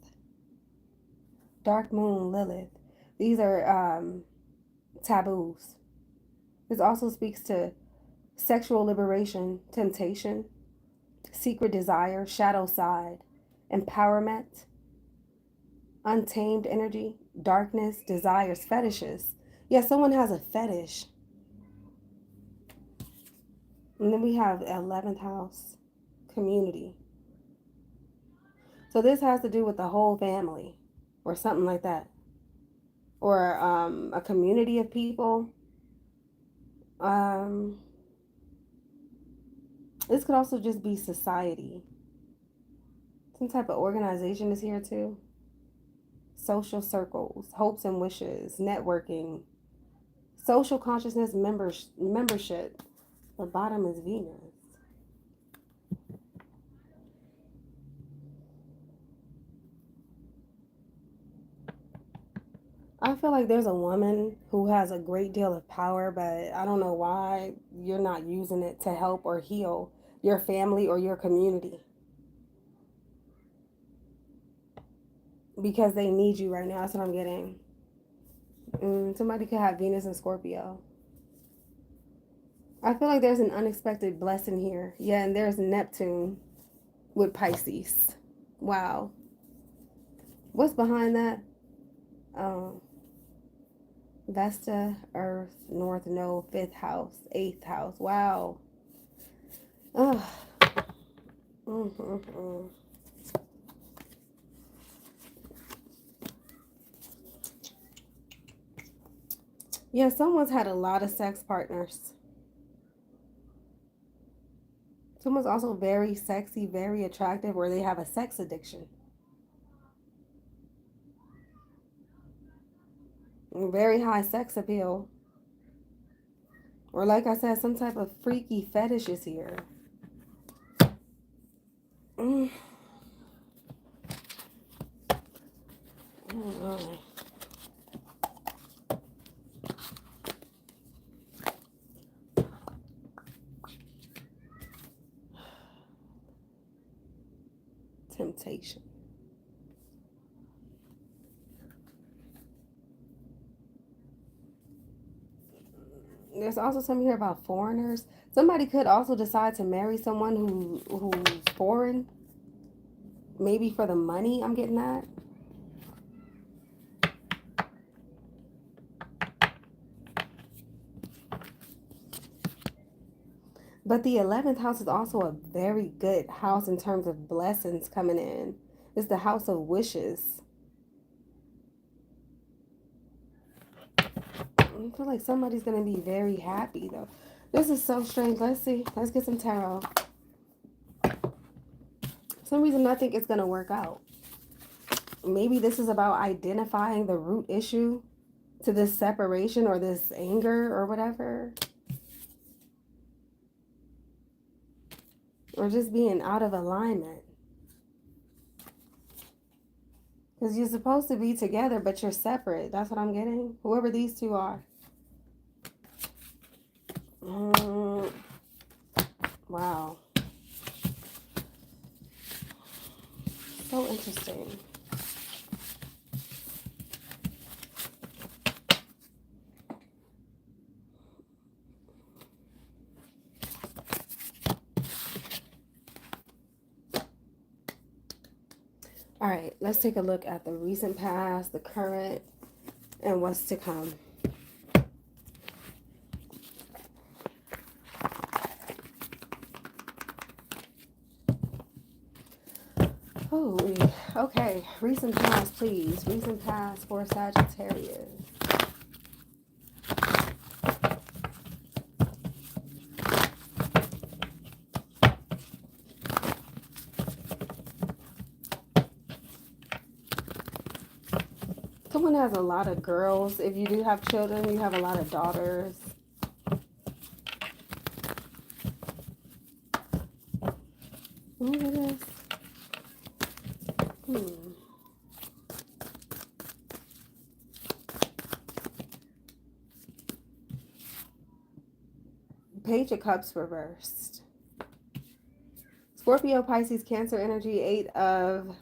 Dark moon, Lilith. These are taboos. This also speaks to sexual liberation, temptation, secret desire, shadow side, empowerment, untamed energy, darkness, desires, fetishes. Yeah, someone has a fetish. And then we have 11th house, community. So this has to do with the whole family or something like that. Or a community of people. This could also just be society. Some type of organization is here too. Social circles, hopes and wishes, networking, social consciousness membership. The bottom is Venus. I feel like there's a woman who has a great deal of power, but I don't know why you're not using it to help or heal your family or your community. Because they need you right now. That's what I'm getting. Somebody could have Venus and Scorpio. I feel like there's an unexpected blessing here. Yeah, and there's Neptune with Pisces. Wow. What's behind that? Vesta, Earth, North Node, 5th house, 8th house. Wow. Ugh. Yeah, someone's had a lot of sex partners. Someone's also very sexy, very attractive, or they have a sex addiction. Very high sex appeal. Or like I said, some type of freaky fetish is here. I don't know. Temptation. There's also something here about foreigners. Somebody could also decide to marry someone who's foreign. Maybe for the money, I'm getting that. But the 11th house is also a very good house in terms of blessings coming in. It's the house of wishes. I feel like somebody's going to be very happy, though. This is so strange. Let's see. Let's get some tarot. For some reason, I think it's going to work out. Maybe this is about identifying the root issue to this separation or this anger or whatever. Or just being out of alignment. Because you're supposed to be together, but you're separate. That's what I'm getting. Whoever these two are. Wow. So interesting. All right, let's take a look at the recent past, the current, and what's to come. Holy, okay, recent past, please. Recent past for Sagittarius. Someone has a lot of girls. If you do have children, you have a lot of daughters. Look at this. Page of Cups reversed. Scorpio, Pisces, Cancer energy, 8 of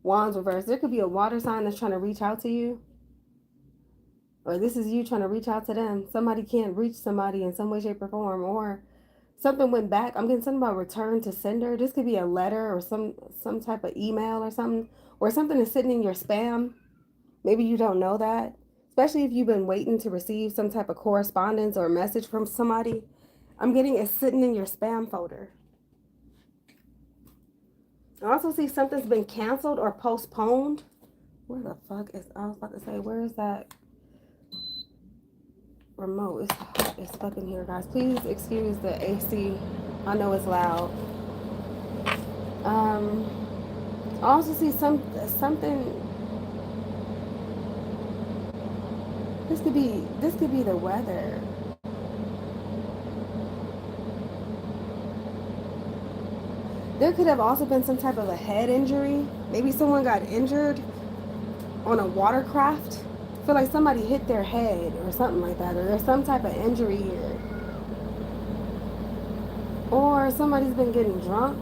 Wands reversed. There could be a water sign that's trying to reach out to you. Or this is you trying to reach out to them. Somebody can't reach somebody in some way, shape, or form. Or something went back. I'm getting something about return to sender. This could be a letter or some type of email or something. Or something is sitting in your spam. Maybe you don't know that. Especially if you've been waiting to receive some type of correspondence or message from somebody. I'm getting it sitting in your spam folder. I also see something's been canceled or postponed. Where the fuck is, I was about to say, where is that remote? It's hot as fucking here, guys. Please excuse the AC. I know it's loud. I also see something. This could be the weather. There could have also been some type of a head injury. Maybe someone got injured on a watercraft. I feel like somebody hit their head or something like that, or there's some type of injury here. Or somebody's been getting drunk.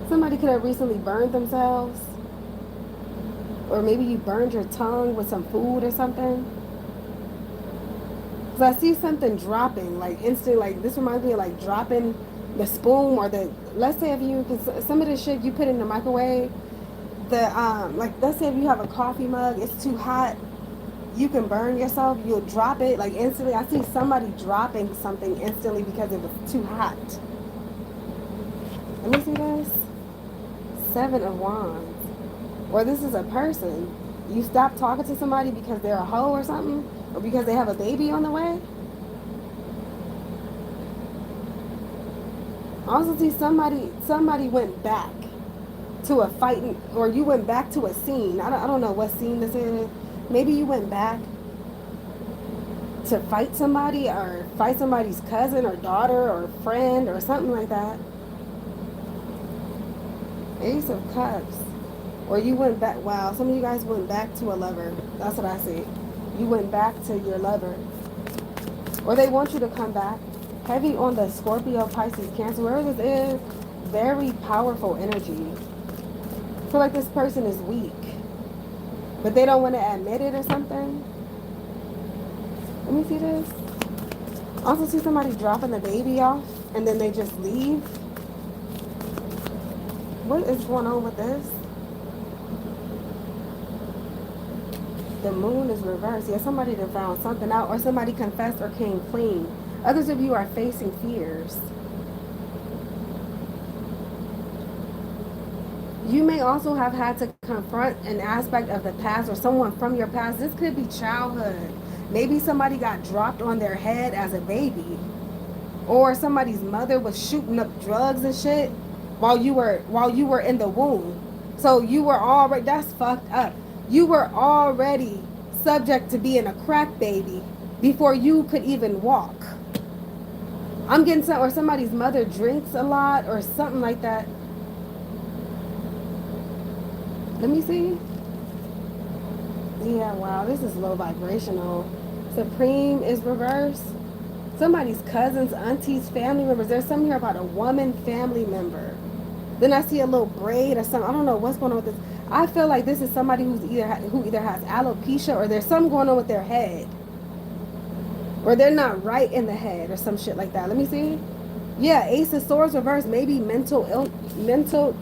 Somebody could have recently burned themselves. Or maybe you burned your tongue with some food or something. Because I see something dropping, like instant, like this reminds me of like dropping the spoon or the, let's say if you, cause some of the shit you put in the microwave, the, like let's say if you have a coffee mug, it's too hot, you can burn yourself, you'll drop it like instantly. I see somebody dropping something instantly because it was too hot. Let me see this. 7 of Wands. Or this is a person. You stop talking to somebody because they're a hoe or something, or because they have a baby on the way. I also see somebody went back to a fight, or you went back to a scene. I don't know what scene this is. Maybe you went back to fight somebody, or fight somebody's cousin or daughter or friend or something like that. Ace of Cups. Or you went back, wow, some of you guys went back to a lover. That's what I see. You went back to your lover. Or they want you to come back. Heavy on the Scorpio, Pisces, Cancer. Wherever this is, very powerful energy. I feel like this person is weak, but they don't want to admit it or something. Let me see this. Also see somebody dropping the baby off and then they just leave. What is going on with this? The moon is reversed. Yeah, somebody done found something out, or somebody confessed or came clean. Others of you are facing fears. You may also have had to confront an aspect of the past or someone from your past. This could be childhood. Maybe somebody got dropped on their head as a baby. Or somebody's mother was shooting up drugs and shit while you were in the womb. So you were already, that's fucked up. You were already subject to being a crack baby before you could even walk. I'm getting some, or somebody's mother drinks a lot or something like that. Let me see. Yeah, wow, this is low vibrational. Supreme is reversed. Somebody's cousins, aunties, family members. There's something here about a woman family member. Then I see a little braid or something. I don't know what's going on with this. I feel like this is somebody who either has alopecia, or there's something going on with their head, or they're not right in the head or some shit like that. Let me see. Yeah, Ace of Swords reversed. Maybe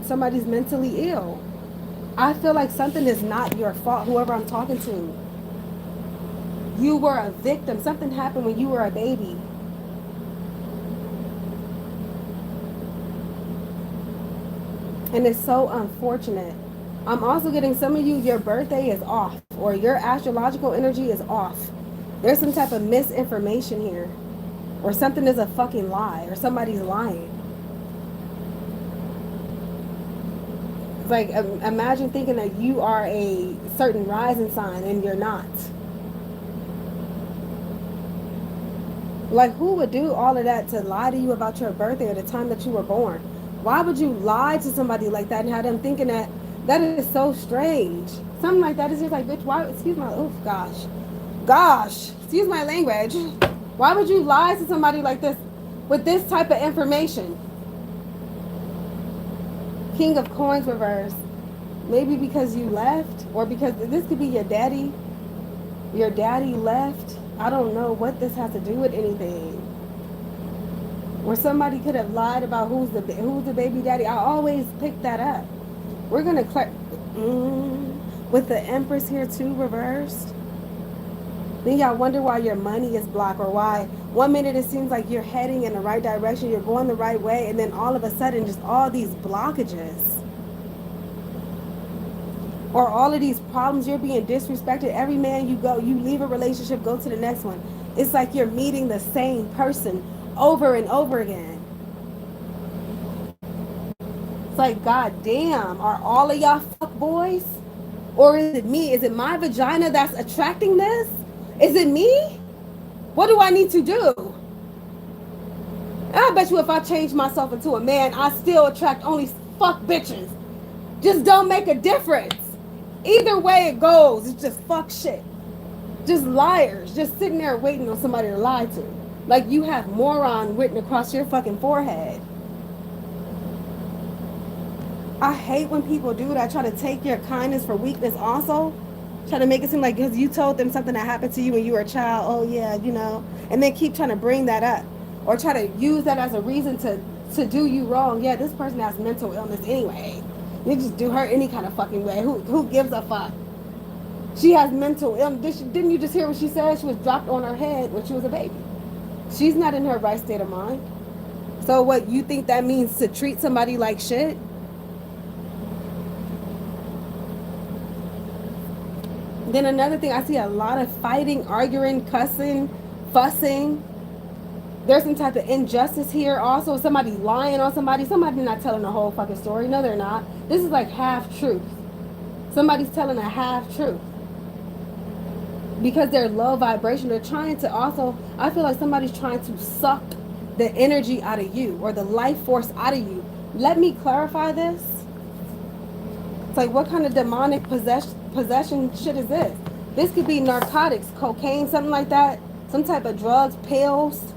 somebody's mentally ill. I feel like something is not your fault, whoever I'm talking to. You were a victim. Something happened when you were a baby. And it's so unfortunate. I'm also getting some of you, your birthday is off, or your astrological energy is off. There's some type of misinformation here, or something is a fucking lie, or somebody's lying. It's like, imagine thinking that you are a certain rising sign and you're not. Like, who would do all of that to lie to you about your birthday or the time that you were born? Why would you lie to somebody like that and have them thinking that? That is so strange. Something like that is just like, bitch, why, excuse my, oof, gosh, excuse my language. Why would you lie to somebody like this with this type of information? King of Coins reversed. Maybe because you left, or because this could be your daddy. Your daddy left. I don't know what this has to do with anything. Or somebody could have lied about who's the baby daddy. I always pick that up. We're gonna with the Empress here too reversed. Then y'all wonder why your money is blocked, or why 1 minute it seems like you're heading in the right direction, you're going the right way, and then all of a sudden just all these blockages. Or all of these problems, you're being disrespected. Every man you leave a relationship, go to the next one. It's like you're meeting the same person over and over again. It's like, god damn, are all of y'all fuck boys? Or is it me? Is it my vagina that's attracting this? Is it me? What do I need to do? And I bet you if I change myself into a man, I still attract only fuck bitches. Just don't make a difference. Either way it goes, it's just fuck shit. Just liars, just sitting there waiting on somebody to lie to. Like you have moron written across your fucking forehead. I hate when people do that, try to take your kindness for weakness also. Try to make it seem like because you told them something that happened to you when you were a child, oh yeah, you know, and then keep trying to bring that up. Or try to use that as a reason to do you wrong. Yeah, this person has mental illness anyway. You just do her any kind of fucking way. Who gives a fuck? She has mental illness. Didn't you just hear what she said? She was dropped on her head when she was a baby. She's not in her right state of mind. So what, you think that means to treat somebody like shit? Then another thing, I see a lot of fighting, arguing, cussing, fussing. There's some type of injustice here also. Somebody lying on somebody. Somebody not telling the whole fucking story. No, they're not. This is like half truth. Somebody's telling a half truth. Because they're low vibration. They're trying to also, I feel like somebody's trying to suck the energy out of you or the life force out of you. Let me clarify this. It's like, what kind of demonic possession shit is this? This could be narcotics, cocaine, something like that. Some type of drugs, pills.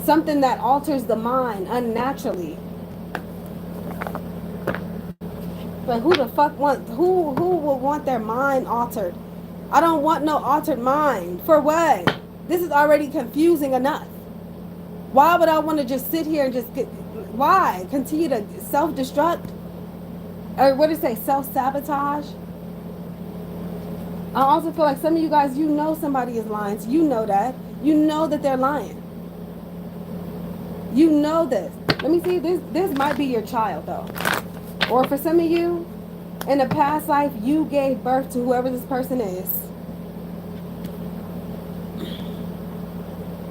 Something that alters the mind unnaturally. But who the fuck wants, who will want their mind altered? I don't want no altered mind. For what? This is already confusing enough. Why would I want to just sit here and just get, why? Continue to self-destruct? Or what do you say, self-sabotage? I also feel like some of you guys, you know somebody is lying. So you know that. You know that they're lying. You know this. Let me see, this might be your child though. Or for some of you, in a past life, you gave birth to whoever this person is.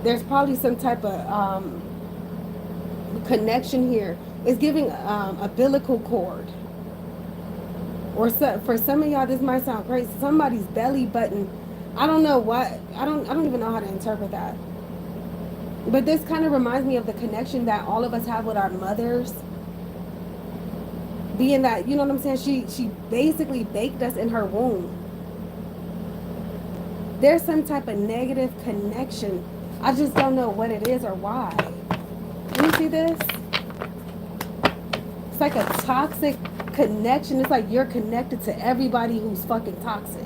There's probably some type of connection here. It's giving umbilical cord. Or so, for some of y'all, this might sound crazy. Somebody's belly button. I don't know what. I don't even know how to interpret that. But this kind of reminds me of the connection that all of us have with our mothers. Being that, you know what I'm saying? She basically baked us in her womb. There's some type of negative connection. I just don't know what it is or why. Let me see this. It's like a toxic connection. It's like you're connected to everybody who's fucking toxic.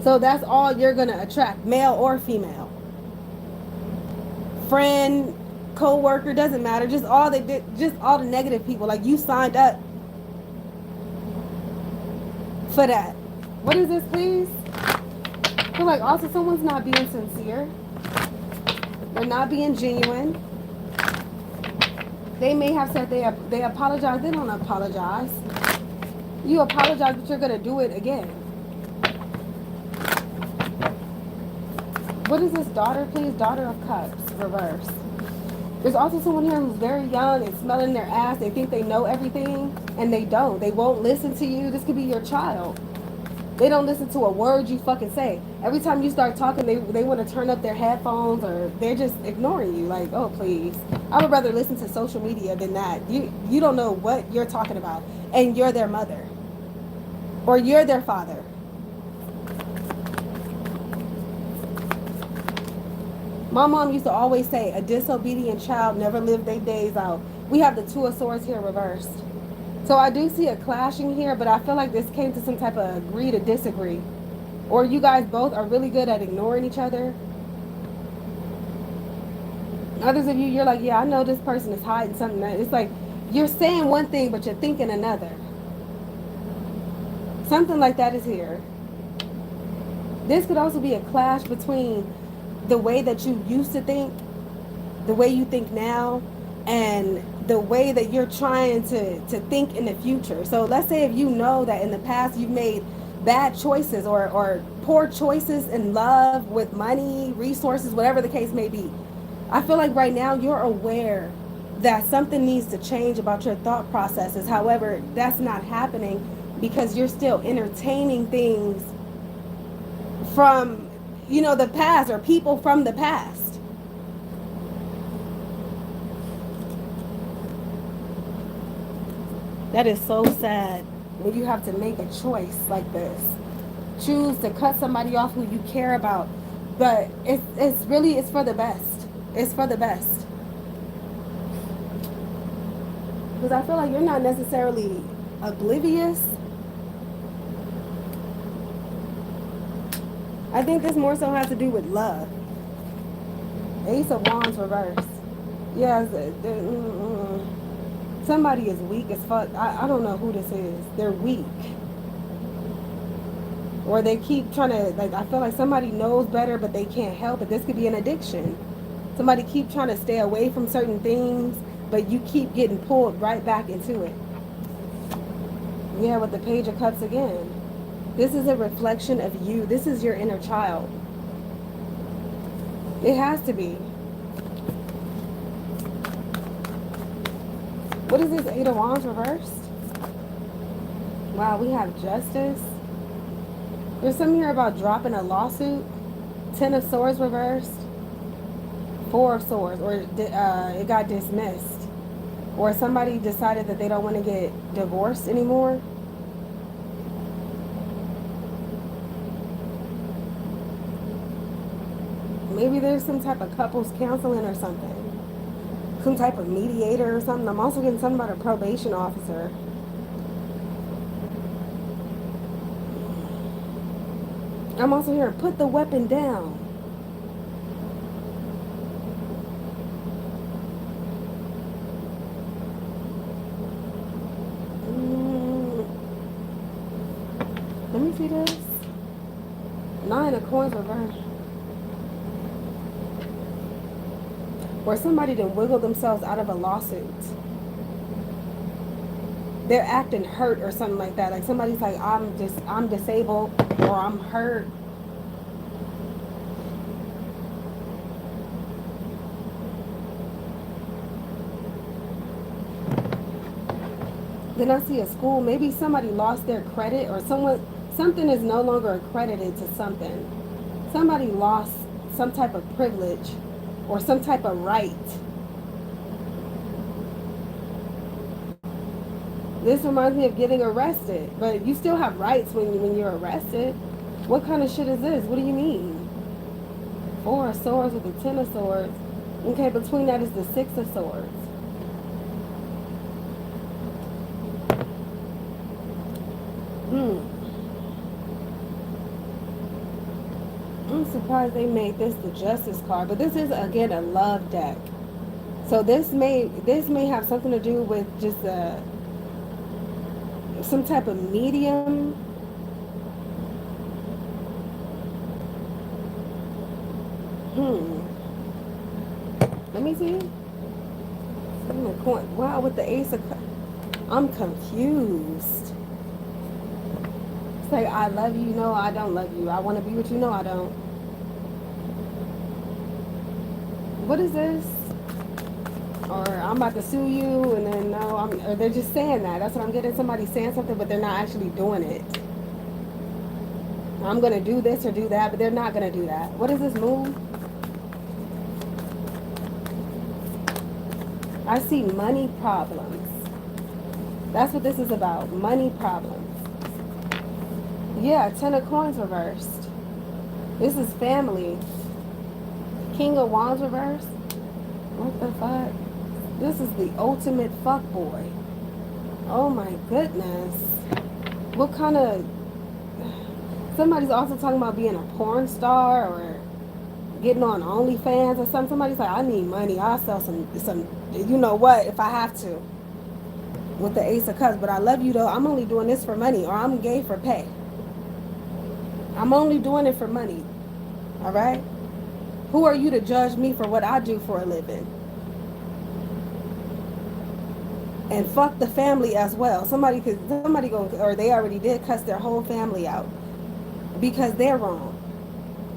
So that's all you're going to attract, male or female. Friend, co-worker, doesn't matter. Just all the negative people. Like you signed up for that. What is this, please? I feel like also someone's not being sincere. They're not being genuine. They may have said they apologize. They don't apologize. You apologize, but you're going to do it again. What is this, daughter, please? Daughter of Cups, reverse. There's also someone here who's very young and smelling their ass. They think they know everything, and they don't. They won't listen to you. This could be your child. They don't listen to a word you fucking say. Every time you start talking, they want to turn up their headphones, or they're just ignoring you. Like, oh, please. I would rather listen to social media than that. You don't know what you're talking about, and you're their mother. Or you're their father. My mom used to always say, a disobedient child never lived their days out. We have the Two of Swords here reversed. So I do see a clashing here, but I feel like this came to some type of agree to disagree. Or you guys both are really good at ignoring each other. Others of you, you're like, yeah, I know this person is hiding something. It's like you're saying one thing, but you're thinking another. Something like that is here. This could also be a clash between the way that you used to think, the way you think now, and the way that you're trying to think in the future. So let's say if you know that in the past you've made bad choices or poor choices in love, with money, resources, whatever the case may be. I feel like right now you're aware that something needs to change about your thought processes. However, that's not happening because you're still entertaining things from, you know, the past, or people from the past. That is so sad when you have to make a choice like this. Choose to cut somebody off who you care about. But it's really, it's for the best. It's for the best. Because I feel like you're not necessarily oblivious. I think this more so has to do with love. Ace of Wands reversed. Yeah, somebody is weak as fuck. I don't know who this is. They're weak. Or they keep trying to, like, I feel like somebody knows better, but they can't help it. This could be an addiction. Somebody keep trying to stay away from certain things, but you keep getting pulled right back into it. Yeah, with the Page of Cups again. This is a reflection of you. This is your inner child. It has to be. What is this? Eight of Wands reversed? Wow, we have Justice. There's something here about dropping a lawsuit. Ten of Swords reversed. Four of Swords. Or it got dismissed. Or somebody decided that they don't want to get divorced anymore. Maybe there's some type of couples counseling or something. Some type of mediator or something. I'm also getting something about a probation officer. I'm also hearing, put the weapon down. Let me see this. Nine of Coins reversed. Or somebody done wiggled themselves out of a lawsuit. They're acting hurt or something like that. Like somebody's like, I'm disabled or I'm hurt. Then I see a school. Maybe somebody lost their credit, or something is no longer accredited to something. Somebody lost some type of privilege or some type of right. This reminds me of getting arrested, but you still have rights when you're arrested. What kind of shit is this? What do you mean? Four of Swords with the Ten of Swords. Okay, between that is the Six of Swords. I'm surprised they made this the Justice card, but this is again a love deck. So this may have something to do with just some type of medium. Let me see. Wow, with the Ace of Cups. I'm confused. It's like, I love you, no, I don't love you. I want to be with you, no, I don't. What is this? Or I'm about to sue you, and then no, or they're just saying that. That's what I'm getting. Somebody saying something, but they're not actually doing it. I'm going to do this or do that, but they're not going to do that. What is this Moon? I see money problems. That's what this is about. Money problems. Yeah, Ten of Coins reversed. This is family. King of Wands reversed. What the fuck? This is the ultimate fuckboy. Oh my goodness. What kind of... Somebody's also talking about being a porn star or getting on OnlyFans or something. Somebody's like, I need money. I'll sell some, you know what, if I have to. With the Ace of Cups. But I love you though. I'm only doing this for money, or I'm gay for pay. I'm only doing it for money. Alright? Who are you to judge me for what I do for a living? and fuck the family as well. Somebody going, or they already did cuss their whole family out because they're wrong.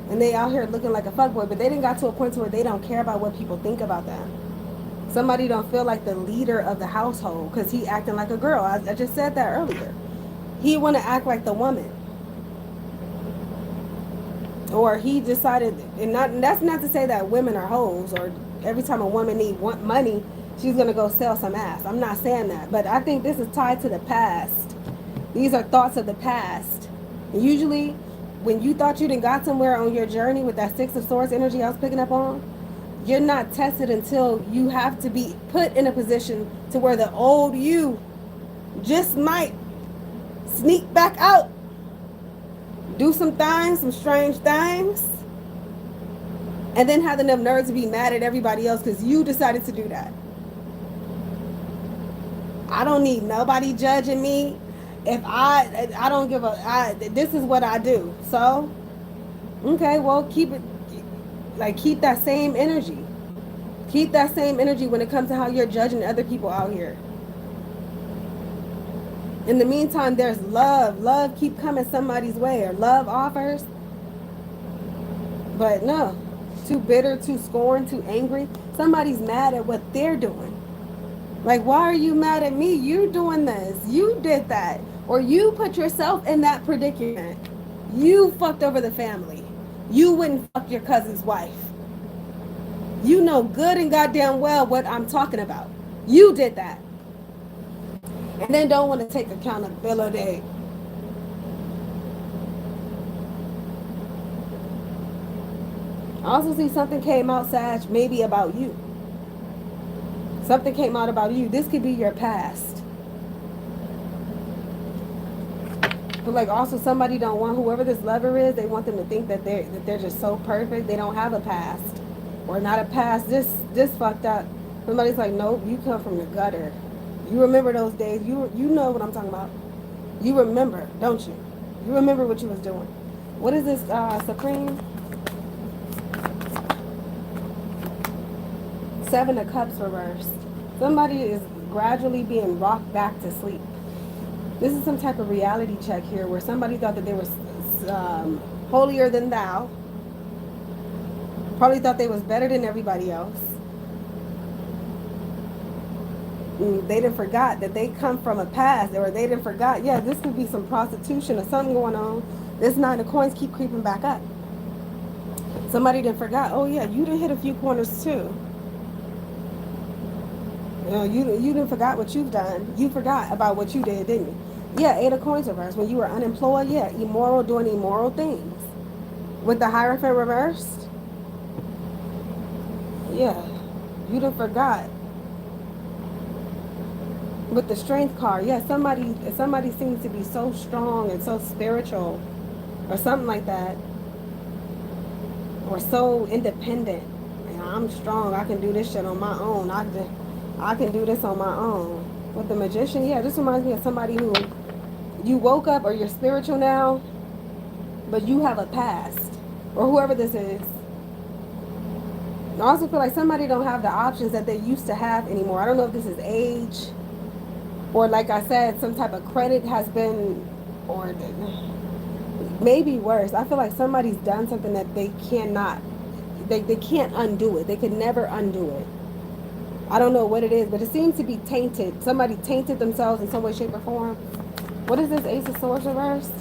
And they out here looking like a fuckboy, but they didn't got to a point to where they don't care about what people think about them. Somebody don't feel like the leader of the household because he acting like a girl. I just said that earlier. He want to act like the woman. Or he decided, and that's not to say that women are hoes, or every time a woman want money, she's going to go sell some ass. I'm not saying that. But I think this is tied to the past. These are thoughts of the past. And usually, when you thought you done got somewhere on your journey with that Six of Swords energy I was picking up on, you're not tested until you have to be put in a position to where the old you just might sneak back out, do some things, some strange things, and then have enough nerve to be mad at everybody else because you decided to do that. I don't need nobody judging me. If I don't give a, this is what I do. So, okay, well, keep that same energy. Keep that same energy when it comes to how you're judging other people out here. In the meantime, there's love. Love keep coming somebody's way, or love offers. But no, too bitter, too scorned, too angry. Somebody's mad at what they're doing. Like, why are you mad at me? You doing this. You did that. Or you put yourself in that predicament. You fucked over the family. You wouldn't fuck your cousin's wife. You know good and goddamn well what I'm talking about. You did that. And then don't want to take accountability. I also see something came out, Sag, maybe about you. Something came out about you. This could be your past. But like also somebody don't want, whoever this lover is, they want them to think that they're just so perfect. They don't have a past. Or not a past. This fucked up. Somebody's like, nope, you come from the gutter. You remember those days. You know what I'm talking about. You remember, don't you? You remember what you was doing. What is this, Supreme? Seven of Cups reversed. Somebody is gradually being rocked back to sleep. This is some type of reality check here where somebody thought that they were holier than thou. Probably thought they was better than everybody else. They didn't forgot that they come from a past, or they didn't forgot, yeah, this could be some prostitution or something going on. This Nine of Coins keep creeping back up. Somebody didn't forgot, oh yeah, you done hit a few corners too. You know, you didn't forgot what you've done. You forgot about what you did, didn't you? Yeah, Eight of Coins reversed. When you were unemployed, yeah, immoral, doing immoral things. With the Hierophant reversed, yeah, you done forgot. With the Strength card, yeah, somebody seems to be so strong and so spiritual, or something like that, or so independent. And I'm strong. I can do this shit on my own. I can do this on my own. With the Magician, yeah, this reminds me of somebody who you woke up, or you're spiritual now, but you have a past, or whoever this is. I also feel like somebody don't have the options that they used to have anymore. I don't know if this is age, or like I said, some type of credit has been, or maybe worse. I feel like somebody's done something that they cannot, they can't undo it. They can never undo it. I don't know what it is, but it seems to be tainted. Somebody tainted themselves in some way, shape, or form. What is this? Ace of Swords reversed?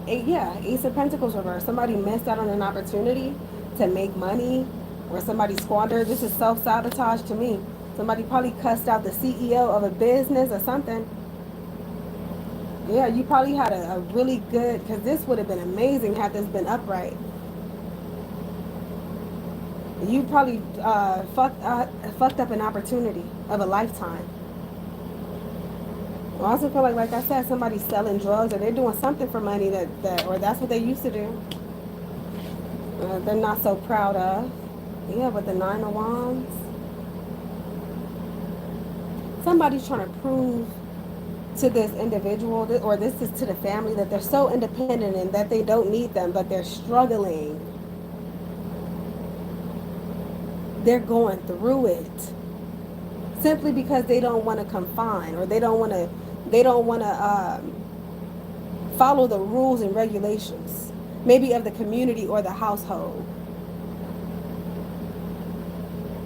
Yeah, Ace of Pentacles reversed. Somebody missed out on an opportunity to make money, or somebody squandered. This is self-sabotage to me. Somebody probably cussed out the CEO of a business or something. Yeah, you probably had a really good, because this would have been amazing had this been upright. You probably fucked up an opportunity of a lifetime. I also feel like I said, somebody's selling drugs, or they're doing something for money or that's what they used to do. They're not so proud of. Yeah, with the Nine of Wands. Somebody's trying to prove to this individual, or this is to the family, that they're so independent and that they don't need them, but they're struggling. they're going through it simply because they don't want to confine, or they don't want to follow the rules and regulations, maybe of the community or the household.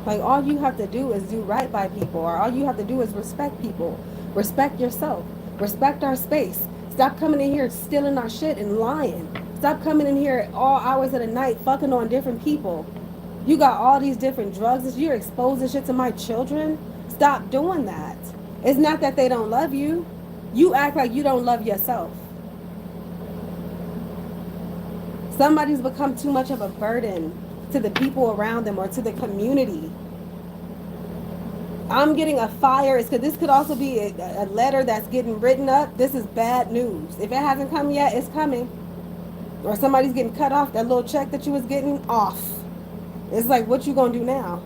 Like, all you have to do is do right by people, or all you have to do is respect people, respect yourself, respect our space. Stop coming in here stealing our shit and lying. Stop coming in here at all hours of the night fucking on different people. You got all these different drugs. You're exposing shit to my children. Stop doing that. It's not that they don't love you. You act like you don't love yourself. Somebody's become too much of a burden to the people around them or to the community. I'm getting a fire. It's because this could also be a letter that's getting written up. This is bad news. If it hasn't come yet, it's coming. Or somebody's getting cut off that little check that you was getting off. It's like, what you gonna do now?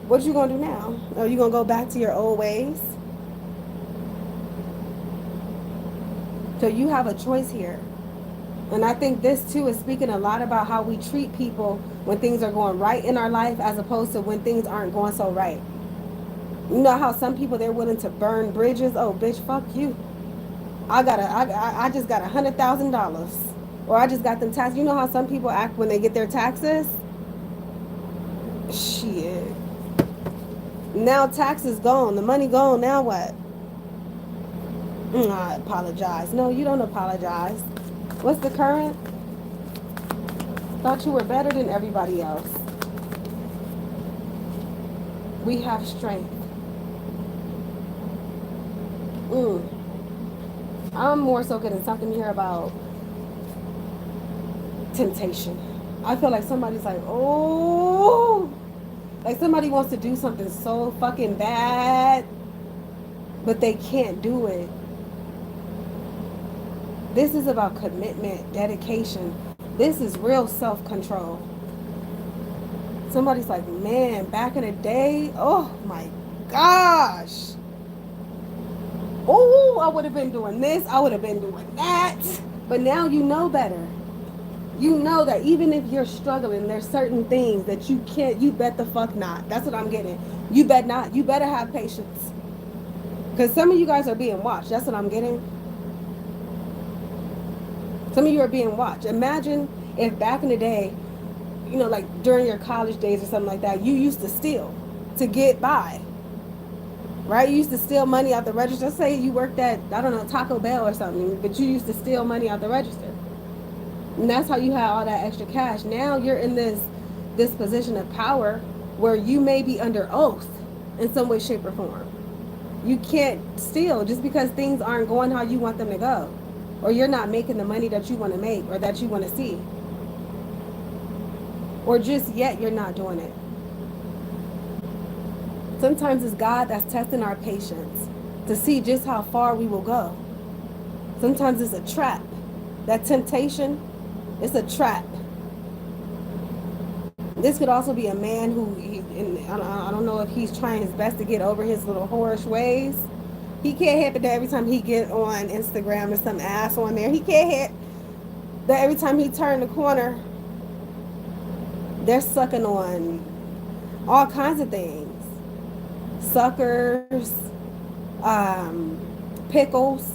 What you gonna do now? Are you gonna go back to your old ways? So you have a choice here. And I think this too is speaking a lot about how we treat people when things are going right in our life, as opposed to when things aren't going so right. You know how some people, they're willing to burn bridges? Oh, bitch, fuck you. I just got $100,000, or I just got them taxes. You know how some people act when they get their taxes? Shit. Now taxes gone, the money gone. Now what? I apologize. No, you don't apologize. What's the current? Thought you were better than everybody else. We have strength. I'm more so getting something here about temptation. I feel like somebody's like, oh, like somebody wants to do something so fucking bad, but they can't do it. This is about commitment, dedication. This is real self-control. Somebody's like, man, back in the day, oh my gosh. Oh, I would have been doing this. I would have been doing that. But now you know better. You know that even if you're struggling, there's certain things that you can't, you bet the fuck not. That's what I'm getting. You bet not. You better have patience. Because some of you guys are being watched. That's what I'm getting. Some of you are being watched. Imagine if back in the day, you know, like during your college days or something like that, you used to steal to get by. Right? You used to steal money out the register. Let's say you worked at, I don't know, Taco Bell or something, but you used to steal money out the register. And that's how you had all that extra cash. Now you're in this position of power where you may be under oath in some way, shape, or form. You can't steal just because things aren't going how you want them to go. Or you're not making the money that you want to make or that you want to see. Or just yet you're not doing it. Sometimes it's God that's testing our patience to see just how far we will go. Sometimes it's a trap. That temptation, it's a trap. This could also be a man who, I don't know if he's trying his best to get over his little whorish ways. He can't help it that every time he get on Instagram, there's some ass on there. He can't help that every time he turn the corner, they're sucking on all kinds of things. Suckers, pickles.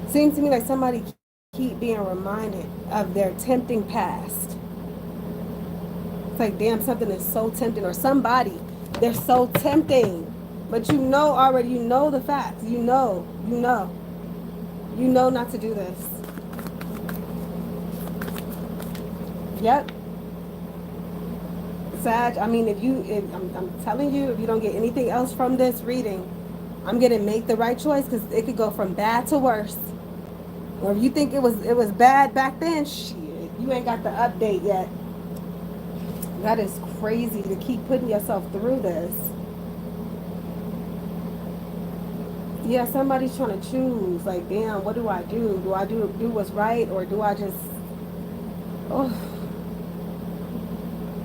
Seems to me like somebody keep being reminded of their tempting past. It's like, damn, something is so tempting, or somebody, they're so tempting. But you know already, you know the facts. You know not to do this. Yep. Sag, I mean, I'm telling you, if you don't get anything else from this reading, I'm going to make the right choice, because it could go from bad to worse. Or if you think it was bad back then, shit, you ain't got the update yet. That is crazy to keep putting yourself through this. Yeah, somebody's trying to choose, like, damn, what do I do? Do I do what's right, or do I just, oh.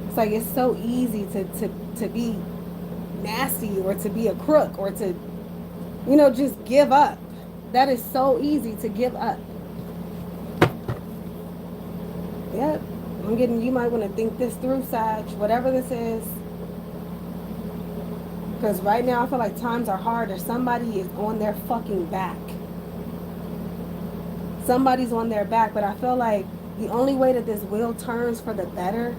It's like, it's so easy to be nasty, or to be a crook, or to, you know, just give up. That is so easy to give up. Yep. I'm getting, you might want to think this through, Sag, whatever this is. Because right now I feel like times are hard or somebody is on their fucking back. Somebody's on their back, but I feel like the only way that this wheel turns for the better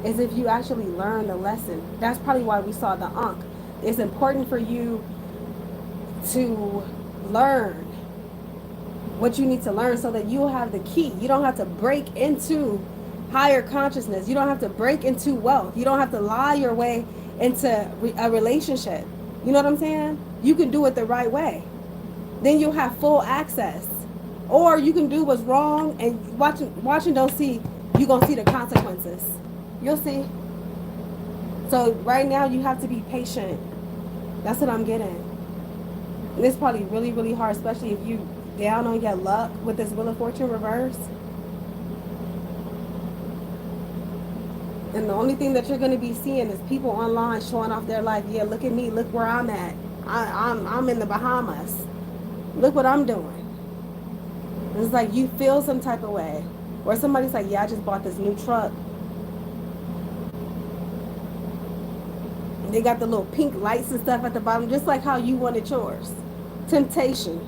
is if you actually learn the lesson. That's probably why we saw the Ankh. It's important for you to learn what you need to learn so that you'll have the key. You don't have to break into higher consciousness. You don't have to break into wealth. You don't have to lie your way into a relationship. You know what I'm saying? You can do it the right way. Then you'll have full access. Or you can do what's wrong and watching don't see, you're going to see the consequences. You'll see. So right now you have to be patient. That's what I'm getting. And it's probably really, really hard, especially if you down on your luck with this Wheel of Fortune reverse. And the only thing that you're going to be seeing is people online showing off their life. Yeah, look at me. Look where I'm at. I'm in the Bahamas. Look what I'm doing. It's like you feel some type of way. Or somebody's like, yeah, I just bought this new truck. They got the little pink lights and stuff at the bottom, just like how you wanted yours. Temptation.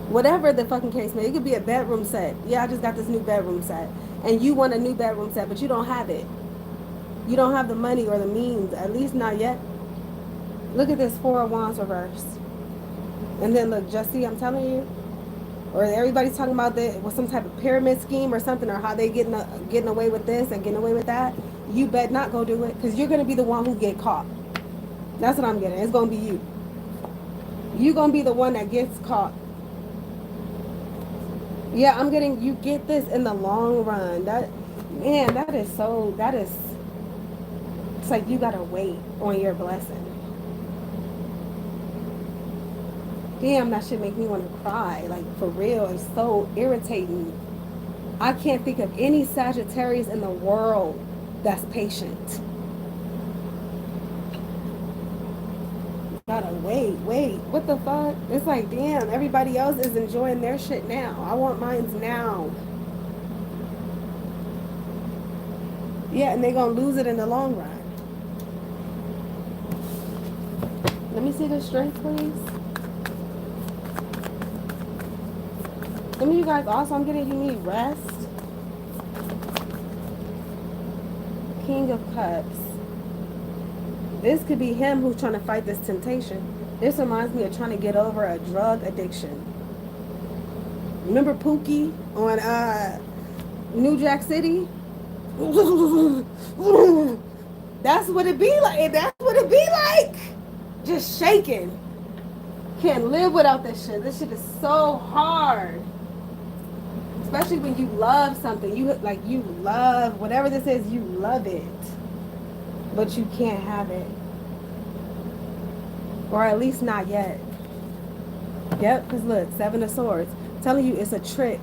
Whatever the fucking case may be. It could be a bedroom set. Yeah, I just got this new bedroom set. And you want a new bedroom set, but you don't have it. You don't have the money or the means, at least not yet. Look at this 4 of Wands reverse. And then look, just see, I'm telling you. Or everybody's talking about that with some type of pyramid scheme or something, or how they getting away with this and getting away with that. You bet not go do it, because you're going to be the one who get caught. That's what I'm getting. It's going to be you. You're going to be the one that gets caught. Yeah, I'm getting, you get this in the long run. That, man, that is, it's like you got to wait on your blessing. Damn, that shit make me want to cry. Like, for real, it's so irritating. I can't think of any Sagittarius in the world that's patient. Gotta wait. What the fuck? It's like, damn, everybody else is enjoying their shit now. I want mine now. Yeah, and they gonna lose it in the long run. Let me see the strength, please. Some of you guys also, I'm getting, you need rest. King of Cups. This could be him who's trying to fight this temptation. This reminds me of trying to get over a drug addiction. Remember Pookie on New Jack City? That's what it be like. That's what it be like. Just shaking. Can't live without this shit. This shit is so hard. Especially when you love something. You love whatever this is, you love it. But you can't have it. Or at least not yet. Yep, because look, 7 of Swords. I'm telling you, it's a trick.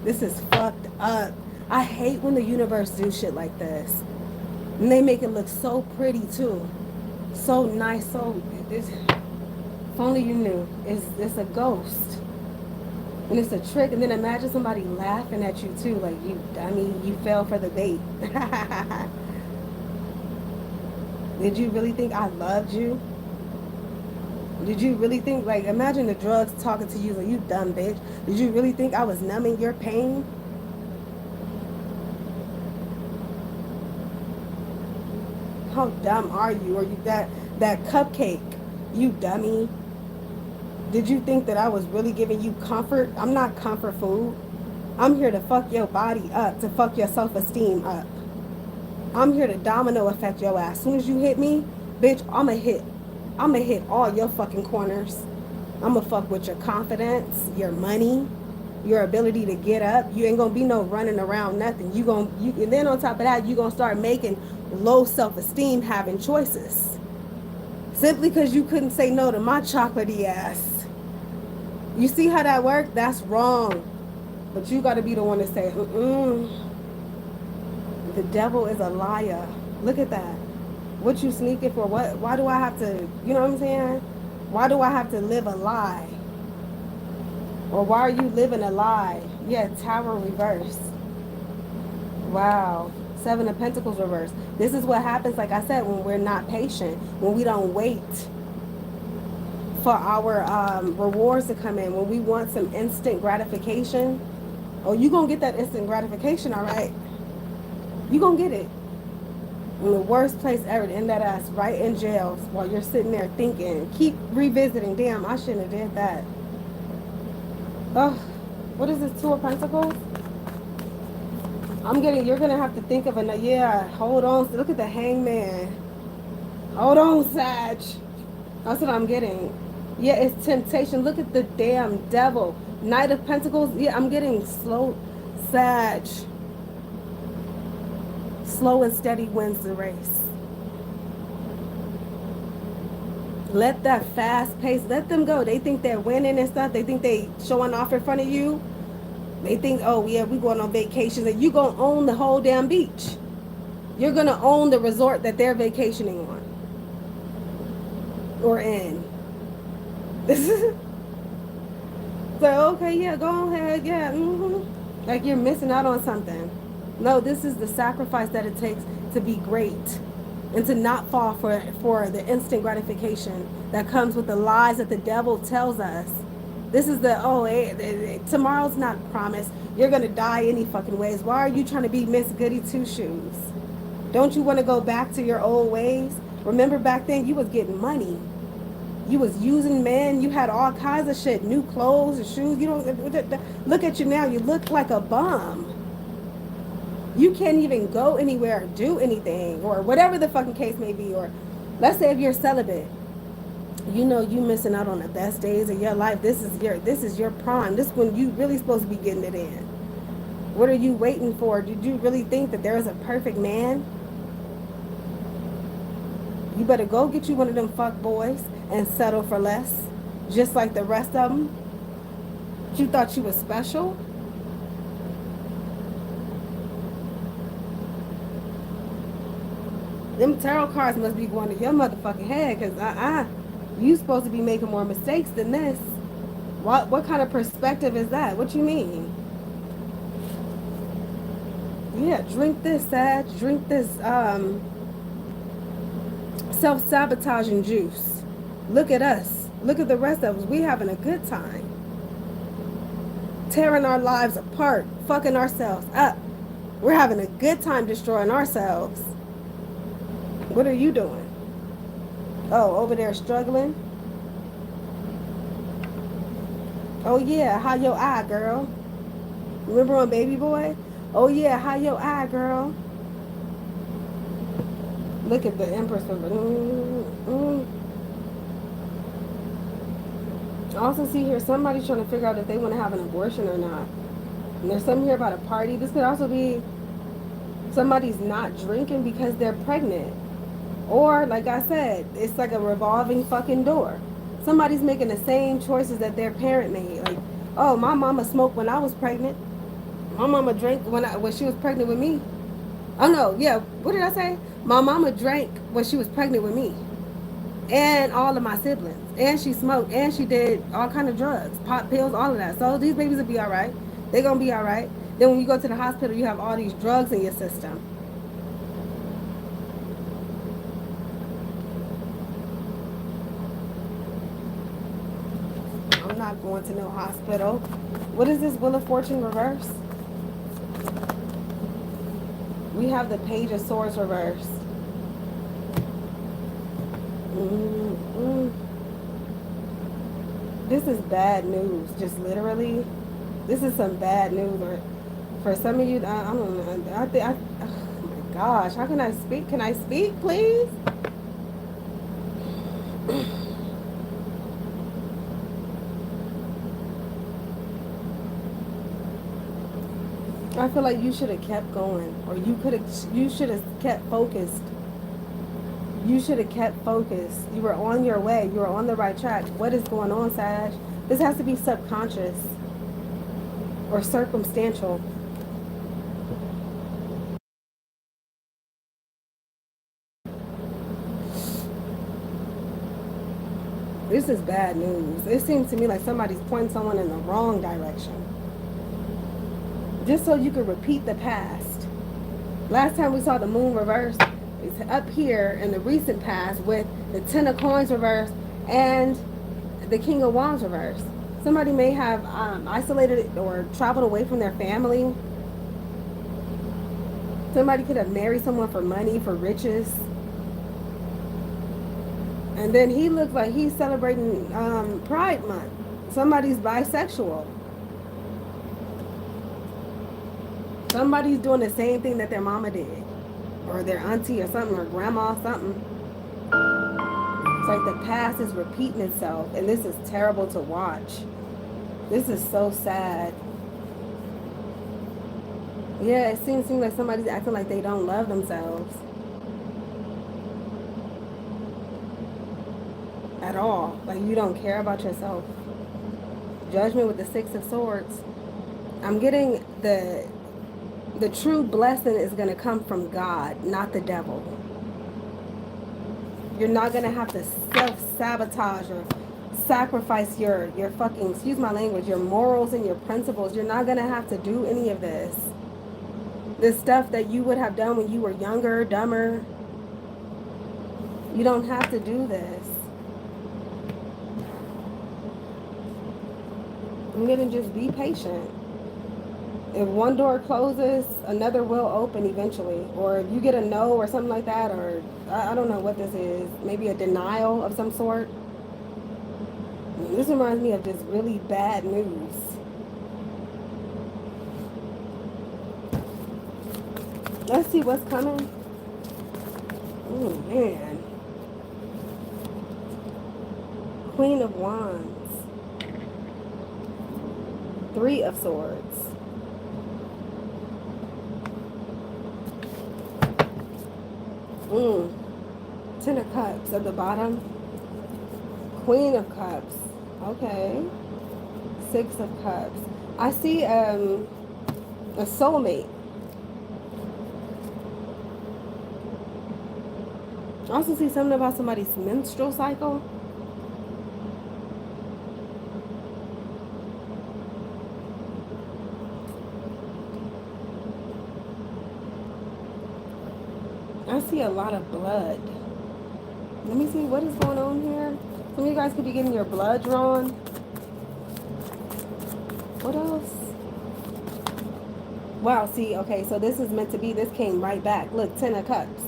This is fucked up. I hate when the universe do shit like this. And they make it look so pretty too. So nice, if only you knew. It's a ghost. And it's a trick. And then imagine somebody laughing at you too. Like, you fell for the bait. Did you really think I loved you? Did you really think, like, imagine the drugs talking to you like, you dumb bitch. Did you really think I was numbing your pain? How dumb are you? Or you that cupcake, you dummy. Did you think that I was really giving you comfort? I'm not comfort food. I'm here to fuck your body up, to fuck your self-esteem up. I'm here to domino effect your ass. As soon as you hit me, bitch, I'ma hit all your fucking corners. I'ma fuck with your confidence, your money, your ability to get up. You ain't gonna be no running around nothing. And then on top of that, you gonna start making low self-esteem having choices. Simply because you couldn't say no to my chocolatey ass. You see how that worked? That's wrong. But you gotta be the one to say, the devil is a liar. Look at that. What you sneaking for? What? Why do I have to, you know what I'm saying? Why do I have to live a lie? Or why are you living a lie? Yeah, Tower reverse. Wow. Seven of Pentacles reverse. This is what happens, like I said, when we're not patient, when we don't wait for our rewards to come in, when we want some instant gratification. Oh, you gonna get that instant gratification, all right? You gonna get it. In the worst place ever, to end that ass right in jail while you're sitting there thinking, keep revisiting. Damn, I shouldn't have did that. Oh, what is this? Two of Pentacles? You're gonna have to think of another. Yeah, hold on. Look at the Hangman. Hold on, Sag. That's what I'm getting. Yeah, it's temptation. Look at the damn devil. Knight of Pentacles. Yeah, I'm getting slow. Sag. Slow and steady wins the race. Let that fast pace, let them go. They think they're winning and stuff. They think they showing off in front of you. They think, oh yeah, we going on vacations, and you gonna own the whole damn beach. You're gonna own the resort that they're vacationing on or in. So okay, yeah, go ahead, yeah. Like you're missing out on something. No, this is the sacrifice that it takes to be great and to not fall for the instant gratification that comes with the lies that the devil tells us. This is tomorrow's not promised. You're going to die any fucking ways. Why are you trying to be Miss Goody Two-Shoes? Don't you want to go back to your old ways? Remember back then you was getting money. You was using men. You had all kinds of shit. New clothes and shoes. You don't look at you now. You look like a bum. You can't even go anywhere or do anything or whatever the fucking case may be. Or let's say if you're celibate, you know you missing out on the best days of your life. This is your prime. This is when you really supposed to be getting it in. What are you waiting for? Did you really think that there is a perfect man? You better go get you one of them fuck boys and settle for less, just like the rest of them. You thought you was special? Them tarot cards must be going to your motherfucking head, because you supposed to be making more mistakes than this. What kind of perspective is that? What you mean? Yeah, drink this, Sag. Drink this self-sabotaging juice. Look at us. Look at the rest of us. We having a good time. Tearing our lives apart. Fucking ourselves up. We're having a good time destroying ourselves. What are you doing? Oh, over there struggling? Oh yeah, how your eye, girl? Remember on Baby Boy? Oh yeah, how your eye, girl? Look at the Empress. I also see here somebody trying to figure out if they want to have an abortion or not. And there's something here about a party. This could also be somebody's not drinking because they're pregnant. Or, like I said, it's like a revolving fucking door. Somebody's making the same choices that their parent made. Like, oh, my mama smoked when I was pregnant. My mama drank when she was pregnant with me. Oh, no, yeah, what did I say? My mama drank when she was pregnant with me. And all of my siblings. And she smoked. And she did all kind of drugs. Pot pills, all of that. So these babies will be all right. They're going to be all right. Then when you go to the hospital, you have all these drugs in your system. I'm not going to no hospital. What is this Wheel of Fortune reverse? We have the Page of Swords reverse. This is bad news. Just literally, this is some bad news. Or for some of you, I don't know. Oh my gosh, how can I speak? Can I speak, please? I feel like you should have kept going, or you should have kept focused. You should have kept focused. You were on your way. You were on the right track. What is going on, Sag? This has to be subconscious or circumstantial. This is bad news. It seems to me like somebody's pointing someone in the wrong direction. Just so you can repeat the past. Last time we saw the moon reversed, it's up here in the recent past with the 10 of coins reversed and the king of wands reversed. Somebody may have isolated or traveled away from their family. Somebody could have married someone for money, for riches. And then he looks like he's celebrating Pride Month. Somebody's bisexual. Somebody's doing the same thing that their mama did. Or their auntie or something, or grandma or something. It's like the past is repeating itself. And this is terrible to watch. This is so sad. Yeah, it seems to me like somebody's acting like they don't love themselves. At all. Like you don't care about yourself. Judgment with the 6 of swords. I'm getting the true blessing is going to come from God, not the devil. You're not going to have to self-sabotage or sacrifice your fucking, excuse my language, your morals and your principles. You're not going to have to do any of this. This stuff that you would have done when you were younger, dumber. You don't have to do this. I'm going to just be patient. If one door closes, another will open eventually. Or if you get a no or something like that, or I don't know what this is. Maybe a denial of some sort. This reminds me of just really bad news. Let's see what's coming. Oh, man. Queen of Wands. 3 of Swords. Ten of Cups at the bottom. Queen of Cups. Okay. 6 of Cups. I see a soulmate. I also see something about somebody's menstrual cycle. I see a lot of blood. Let me see what is going on here. Some of you guys could be getting your blood drawn. What else? Wow, see, okay, so this is meant to be. This came right back. Look, 10 of Cups.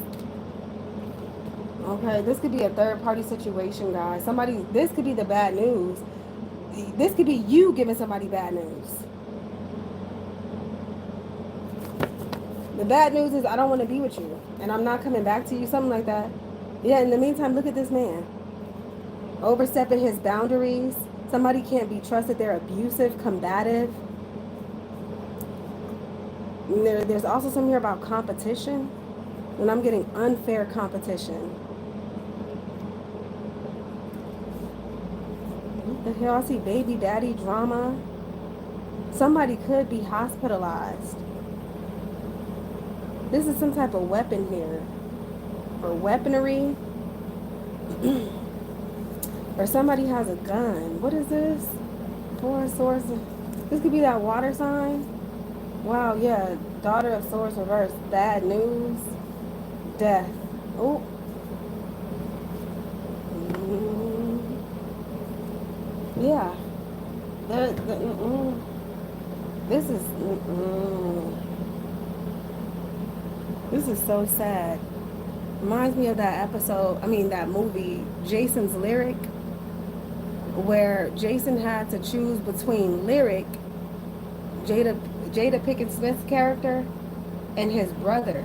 Okay, this could be a third-party situation, guys. This could be the bad news. This could be you giving somebody bad news. The bad news is I don't want to be with you. And I'm not coming back to you. Something like that. Yeah, in the meantime, look at this man. Overstepping his boundaries. Somebody can't be trusted. They're abusive, combative. And there's also something here about competition. And I'm getting unfair competition. What the hell? I see baby daddy drama. Somebody could be hospitalized. This is some type of weapon here. Or weaponry. Or somebody has a gun. What is this? 4 of Swords. This could be that water sign. Wow, yeah. Daughter of Swords reversed. Bad news. Death. Oh. Yeah. This is... This is so sad. Reminds me of that episode, that movie, Jason's Lyric, where Jason had to choose between Lyric, Jada Pinkett Smith's character, and his brother.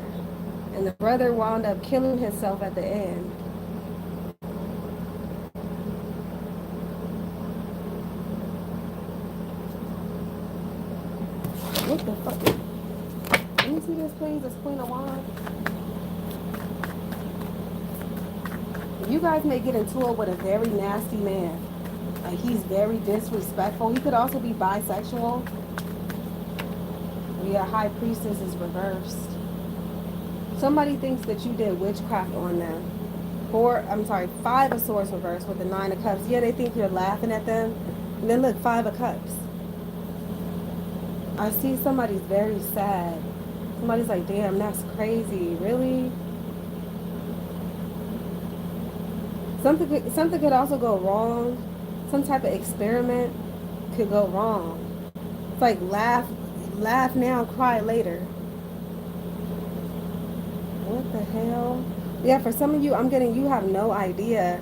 And the brother wound up killing himself at the end. What the fuck? Let me see this, please. This Queen of Wands. You guys may get into it with a very nasty man. Like, he's very disrespectful. He could also be bisexual. Yeah, High Priestess is reversed. Somebody thinks that you did witchcraft on them. 5 of Swords reversed with the 9 of Cups. Yeah, they think you're laughing at them. And then look, 5 of Cups. I see somebody's very sad. Somebody's like, damn, that's crazy. Really? Something could also go wrong. Some type of experiment could go wrong. It's like laugh now, cry later. What the hell? Yeah, for some of you, I'm getting, you have no idea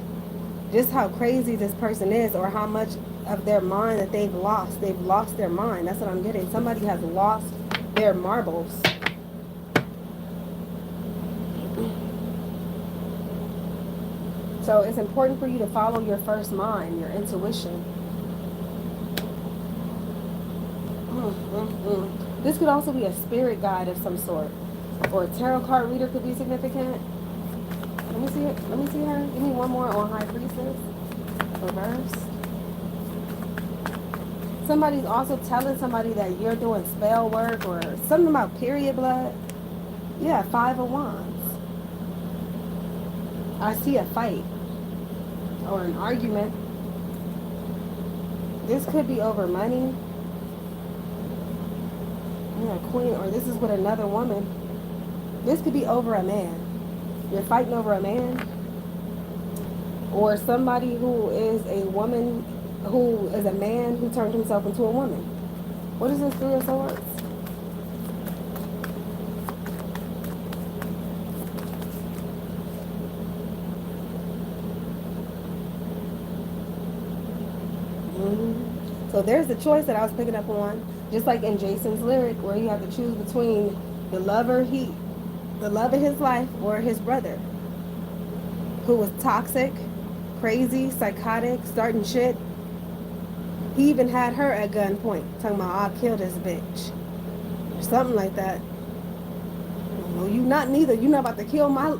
just how crazy this person is or how much of their mind that they've lost. They've lost their mind. That's what I'm getting. Somebody has lost their marbles. So it's important for you to follow your first mind, your intuition. This could also be a spirit guide of some sort. Or a tarot card reader could be significant. Let me see it. Let me see her. Give me one more on High Priestess. Reverse. Somebody's also telling somebody that you're doing spell work or something about period blood. Yeah, 5 of Wands. I see a fight or an argument. This could be over money. Yeah, Queen, or this is with another woman. This could be over a man. You're fighting over a man. Or somebody who is a woman, who is a man who turned himself into a woman. What is this 3 of Swords? So there's the choice that I was picking up on. Just like in Jason's lyric, where you have to choose between the love of his life or his brother, who was toxic, crazy, psychotic, starting shit. He even had her at gunpoint, talking about, I'll kill this bitch. Or something like that. Well, you not neither. You not about to kill my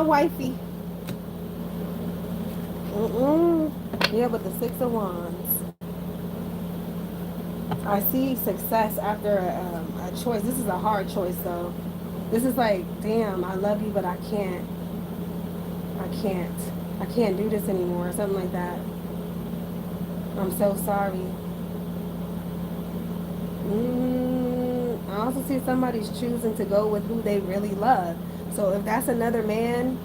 wifey. Yeah, but the 6 of Wands. I see success after a choice. This is a hard choice, though. This is like, damn, I love you, but I can't do this anymore, or something like that. I'm so sorry. I also see somebody's choosing to go with who they really love. So if that's another man,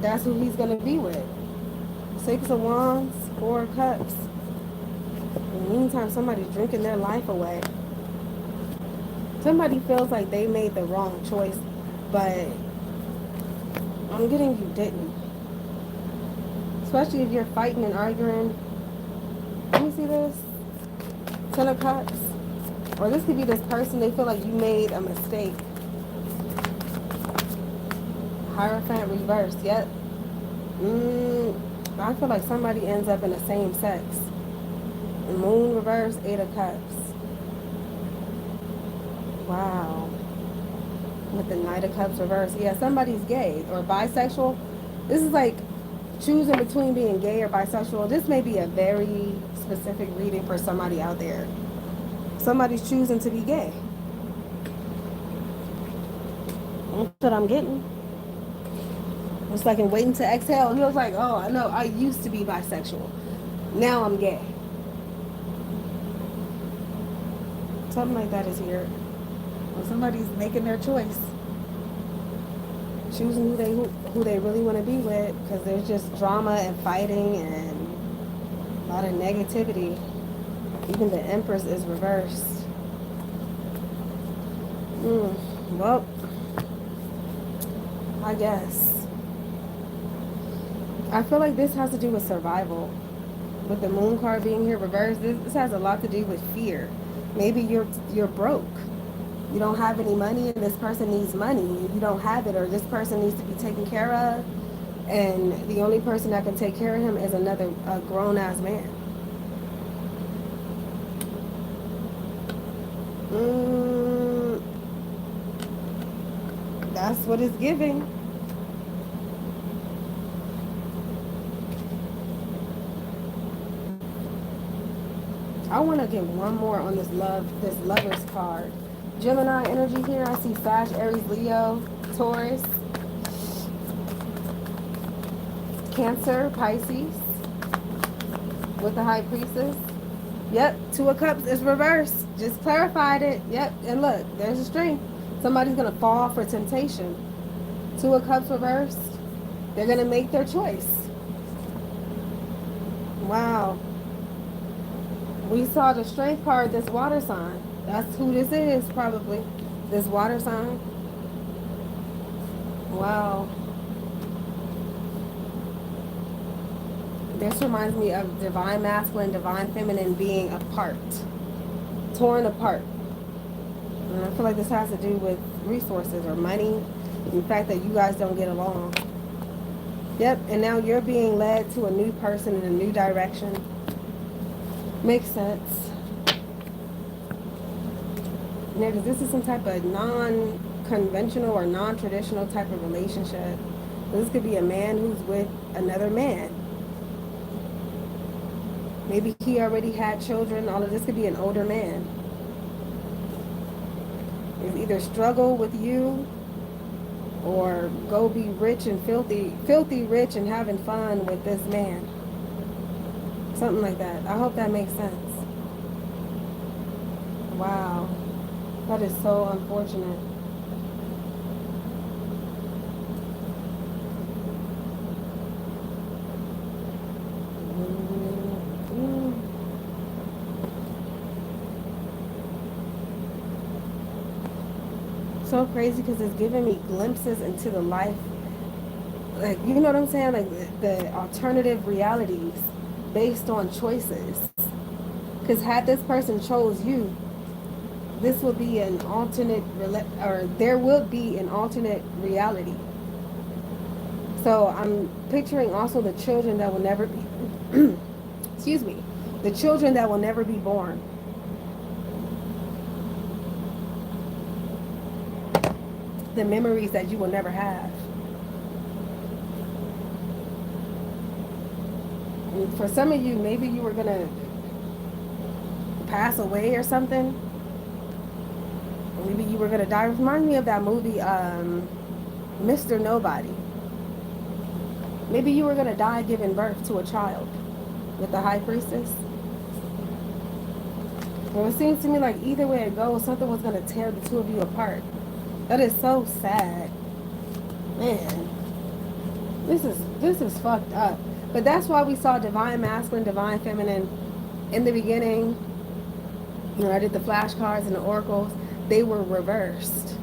that's who he's going to be with. 6 of Wands, 4 of Cups. In the meantime, somebody's drinking their life away. Somebody feels like they made the wrong choice, but I'm getting you didn't. Especially if you're fighting and arguing. Let me see this. 10 of Cups. Or this could be this person, they feel like you made a mistake. Hierophant reversed. Yep. I feel like somebody ends up in the same sex. Moon reverse, 8 of Cups. Wow. With the Knight of Cups reverse. Yeah, somebody's gay or bisexual. This is like choosing between being gay or bisexual. This may be a very specific reading for somebody out there. Somebody's choosing to be gay. That's what I'm getting. It's like in Waiting to Exhale. He was like, oh, I know, I used to be bisexual. Now I'm gay. Something like that is here. When somebody's making their choice. Choosing who they really want to be with. Because there's just drama and fighting and a lot of negativity. Even the Empress is reversed. Well, I guess. I feel like this has to do with survival. With the Moon card being here reversed, this has a lot to do with fear. Maybe you're broke. You don't have any money and this person needs money. You don't have it, or this person needs to be taken care of. And the only person that can take care of him is a grown-ass man. That's what it's giving. I want to get one more on this Lover's card. Gemini energy here. I see Sag, Aries, Leo, Taurus. Cancer, Pisces with the High Priestess. Yep, Two of Cups is reversed. Just clarified it. Yep, and look, there's a strength. Somebody's going to fall for temptation. Two of Cups reversed. They're going to make their choice. Wow. We saw the strength card, this water sign. That's who this is, probably. This water sign. Wow. This reminds me of divine masculine, divine feminine being apart. Torn apart. And I feel like this has to do with resources or money. The fact that you guys don't get along. Yep, and now you're being led to a new person in a new direction. Makes sense. Yeah, because this is some type of non-conventional or non-traditional type of relationship. This could be a man who's with another man. Maybe he already had children. All of this could be an older man. He's either struggle with you or go be rich and filthy rich and having fun with this man. Something like that. I hope that makes sense. Wow. That is so unfortunate. So crazy because it's giving me glimpses into the life, like, you know what I'm saying, like the alternative realities based on choices. Because had this person chose you, this would be an alternate, or there will be an alternate reality. So I'm picturing also the children that will never be excuse me, the children that will never be born. The memories that you will never have. And for some of you, maybe you were gonna pass away or something. Maybe you were gonna die. Remind me of that movie, Mr. Nobody. Maybe you were gonna die giving birth to a child with the High Priestess. Well, it seems to me like either way it goes, something was gonna tear the two of you apart. That is so sad. Man. This is fucked up. But that's why we saw divine masculine, divine feminine in the beginning. You know, I did the flashcards and the oracles. They were reversed.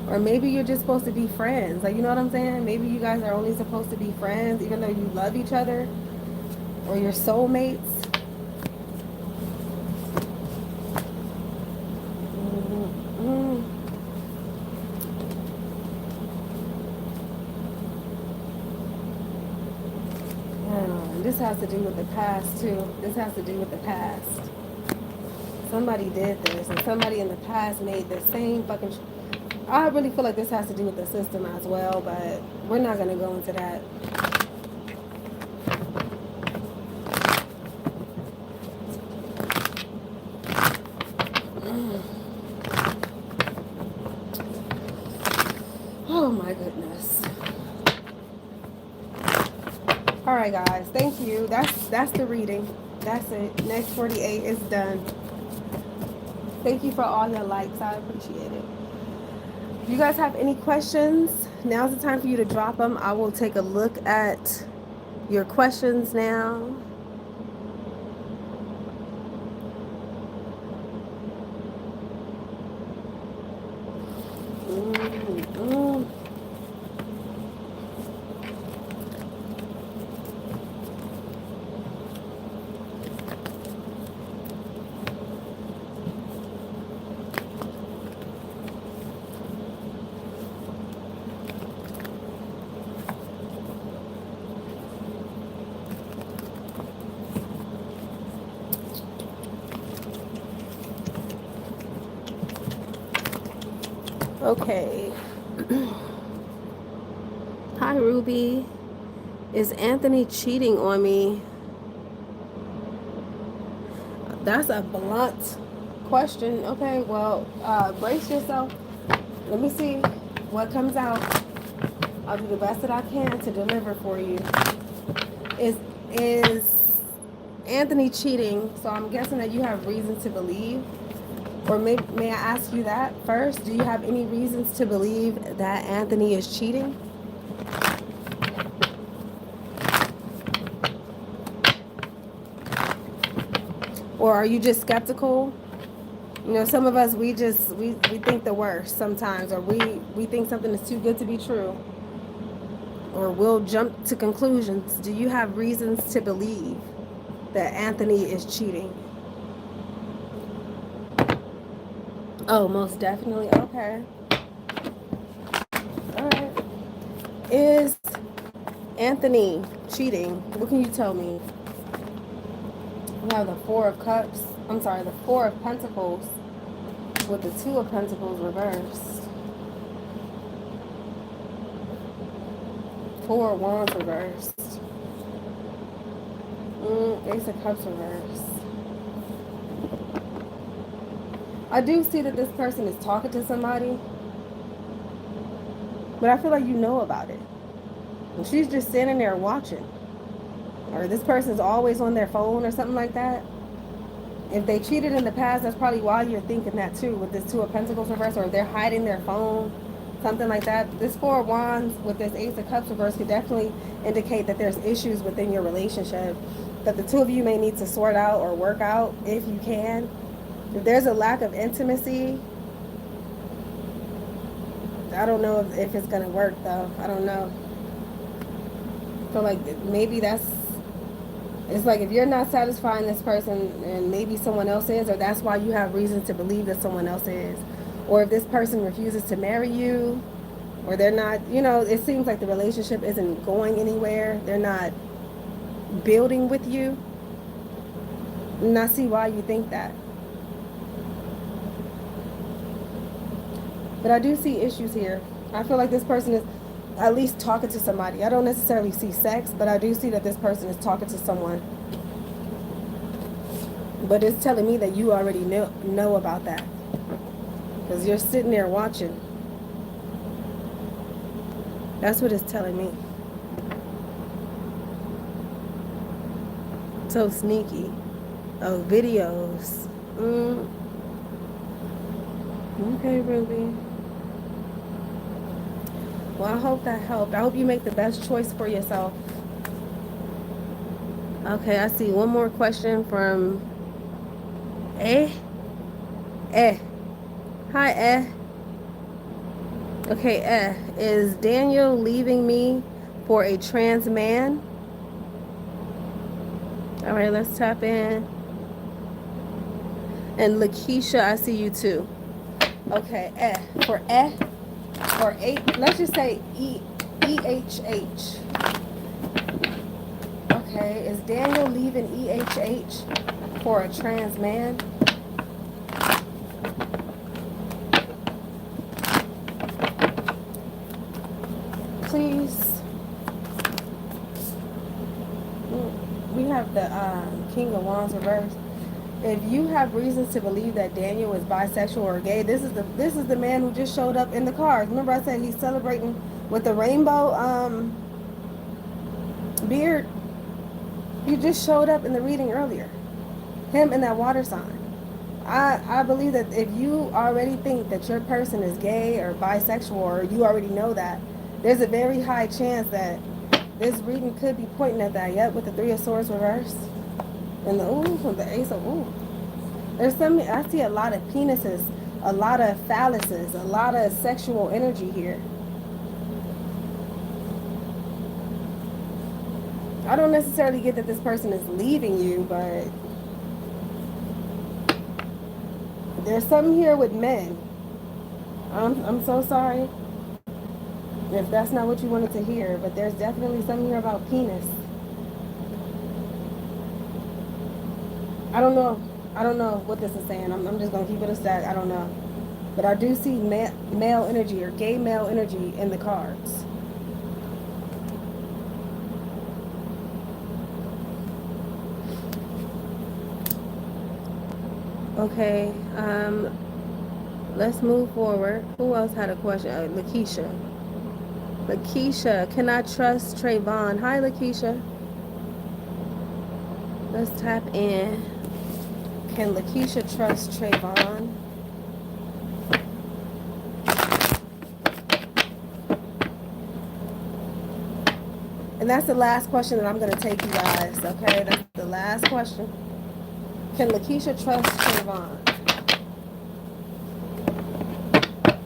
Or maybe you're just supposed to be friends. Like, you know what I'm saying? Maybe you guys are only supposed to be friends even though you love each other. Or you're soulmates. This has to do with the past too. This has to do with the past. Somebody did this, and somebody in the past made the same fucking. I really feel like this has to do with the system as well, but we're not gonna go into that. Oh my goodness. All right, guys. Thank you. That's the reading. That's it. Next 48 is done. Thank you for all your likes. I appreciate it. If you guys have any questions, now's the time for you to drop them. I will take a look at your questions now. Okay. Hi, Ruby. Is Anthony cheating on me? That's a blunt question. Okay, well, brace yourself. Let me see what comes out. I'll do the best that I can to deliver for you. Is Anthony cheating? So I'm guessing that you have reason to believe. Or may I ask you that first? Do you have any reasons to believe that Anthony is cheating? Or are you just skeptical? You know, some of us, we think the worst sometimes, or we think something is too good to be true, or we'll jump to conclusions. Do you have reasons to believe that Anthony is cheating? Oh, most definitely. Okay. All right. Is Anthony cheating? What can you tell me? We have the Four of Cups. I'm sorry, the Four of Pentacles with the Two of Pentacles reversed. Four of Wands reversed. Ace of Cups reversed. I do see that this person is talking to somebody, but I feel like you know about it. And she's just standing there watching. Or this person's always on their phone or something like that. If they cheated in the past, that's probably why you're thinking that too, with this Two of Pentacles reverse, or if they're hiding their phone, something like that. This Four of Wands with this Ace of Cups reverse could definitely indicate that there's issues within your relationship that the two of you may need to sort out or work out if you can. If there's a lack of intimacy, I don't know if it's going to work though. I don't know. I feel like maybe it's like if you're not satisfying this person and maybe someone else is, or that's why you have reason to believe that someone else is. Or if this person refuses to marry you, or they're not, you know, it seems like the relationship isn't going anywhere. They're not building with you. And I see why you think that. But I do see issues here. I feel like this person is at least talking to somebody. I don't necessarily see sex, but I do see that this person is talking to someone. But it's telling me that you already know about that. Because you're sitting there watching. That's what it's telling me. So sneaky. Oh, videos. Okay, Ruby. Well, I hope that helped. I hope you make the best choice for yourself. Okay, I see one more question from Hi, Okay, is Daniel leaving me for a trans man? All right, let's tap in. And Lakeisha, I see you too. Okay, or eight, let's just say EHH. Okay, is Daniel leaving EHH for a trans man? Please. We have the King of Wands reversed. If you have reasons to believe that Daniel is bisexual or gay, this is the man who just showed up in the cards. Remember I said he's celebrating with the rainbow beard? He just showed up in the reading earlier. Him and that water sign. I believe that if you already think that your person is gay or bisexual, or you already know that, there's a very high chance that this reading could be pointing at that. Yep, with the Three of Swords reversed. And the Ace of There's I see a lot of penises, a lot of phalluses, a lot of sexual energy here. I don't necessarily get that this person is leaving you, but there's something here with men. I'm so sorry if that's not what you wanted to hear, but there's definitely something here about penis. I don't know what this is saying. I'm just going to keep it a stack. I don't know. But I do see male energy or gay male energy in the cards. Okay. Let's move forward. Who else had a question? Lakeisha. Lakeisha, can I trust Trayvon? Hi, Lakeisha. Let's tap in. Can Lakeisha trust Trayvon? And that's the last question that I'm going to take, you guys. Okay, that's the last question. Can Lakeisha trust Trayvon?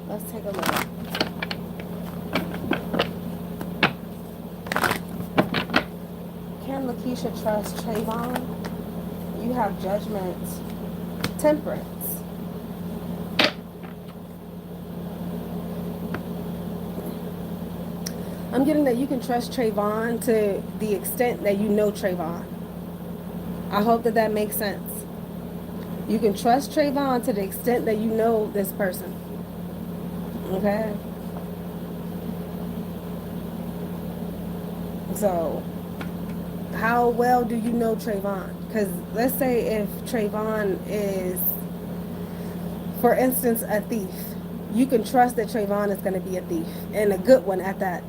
Let's take a look. Can Lakeisha trust Trayvon? You have Judgment, Temperance. I'm getting that you can trust Trayvon to the extent that you know Trayvon. I hope that that makes sense. You can trust Trayvon to the extent that you know this person. Okay? So, how well do you know Trayvon? Because let's say if Trayvon is, for instance, a thief. You can trust that Trayvon is going to be a thief, and a good one at that.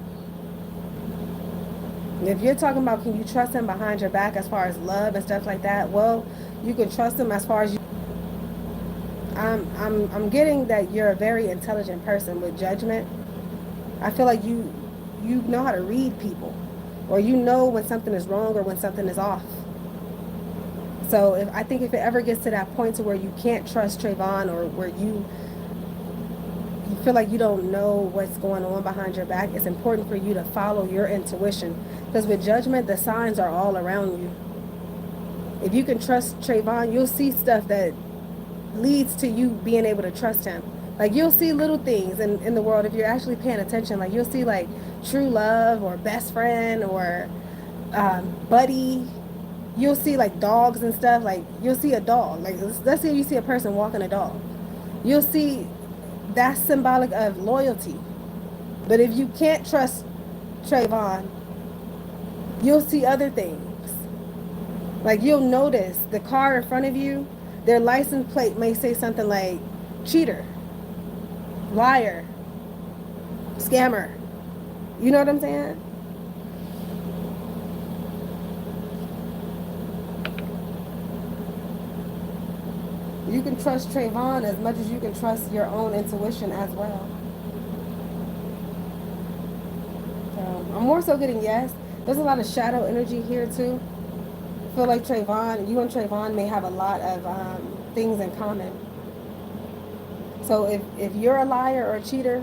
If you're talking about can you trust him behind your back as far as love and stuff like that, well, you can trust him as far as you. I'm getting that you're a very intelligent person with judgment. I feel like you know how to read people, or you know when something is wrong or when something is off. So I think if it ever gets to that point to where you can't trust Trayvon, or where you feel like you don't know what's going on behind your back, it's important for you to follow your intuition. Because with judgment, the signs are all around you. If you can trust Trayvon, you'll see stuff that leads to you being able to trust him. Like, you'll see little things in the world if you're actually paying attention. Like, you'll see like true love, or best friend, or buddy. You'll see like dogs and stuff. Like, you'll see a dog. Like, let's say you see a person walking a dog. You'll see that's symbolic of loyalty. But if you can't trust Trayvon, you'll see other things. Like, you'll notice the car in front of you, their license plate may say something like cheater, liar, scammer. You know what I'm saying? You can trust Trayvon as much as you can trust your own intuition as well. So, I'm more so getting yes. There's a lot of shadow energy here too. I feel like Trayvon, you and Trayvon may have a lot of things in common. So if you're a liar or a cheater,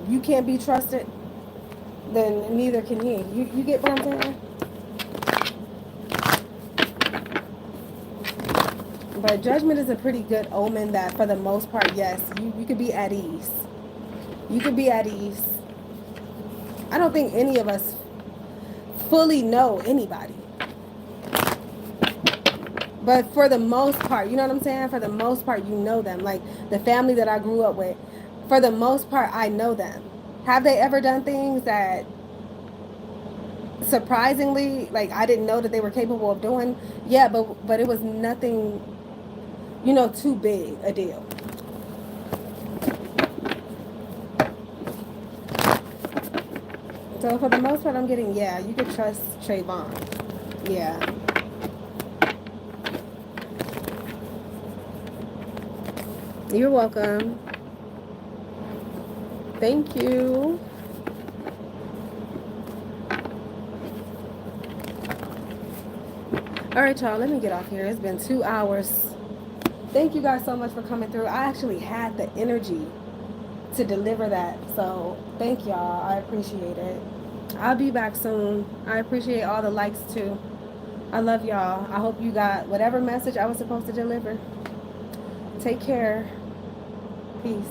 you can't be trusted, then neither can he. You get what I'm saying? But judgment is a pretty good omen that for the most part, yes, you could be at ease. You could be at ease. I don't think any of us fully know anybody. But for the most part, you know what I'm saying? For the most part, you know them. Like the family that I grew up with, for the most part, I know them. Have they ever done things that surprisingly, like, I didn't know that they were capable of doing? Yeah, but it was nothing, you know, too big a deal. So for the most part, I'm getting, yeah, you could trust Trayvon. Yeah. You're welcome. Thank you. All right, y'all, let me get off here. It's been 2 hours. Thank you guys so much for coming through. I actually had the energy to deliver that. So thank y'all. I appreciate it. I'll be back soon. I appreciate all the likes too. I love y'all. I hope you got whatever message I was supposed to deliver. Take care. Peace.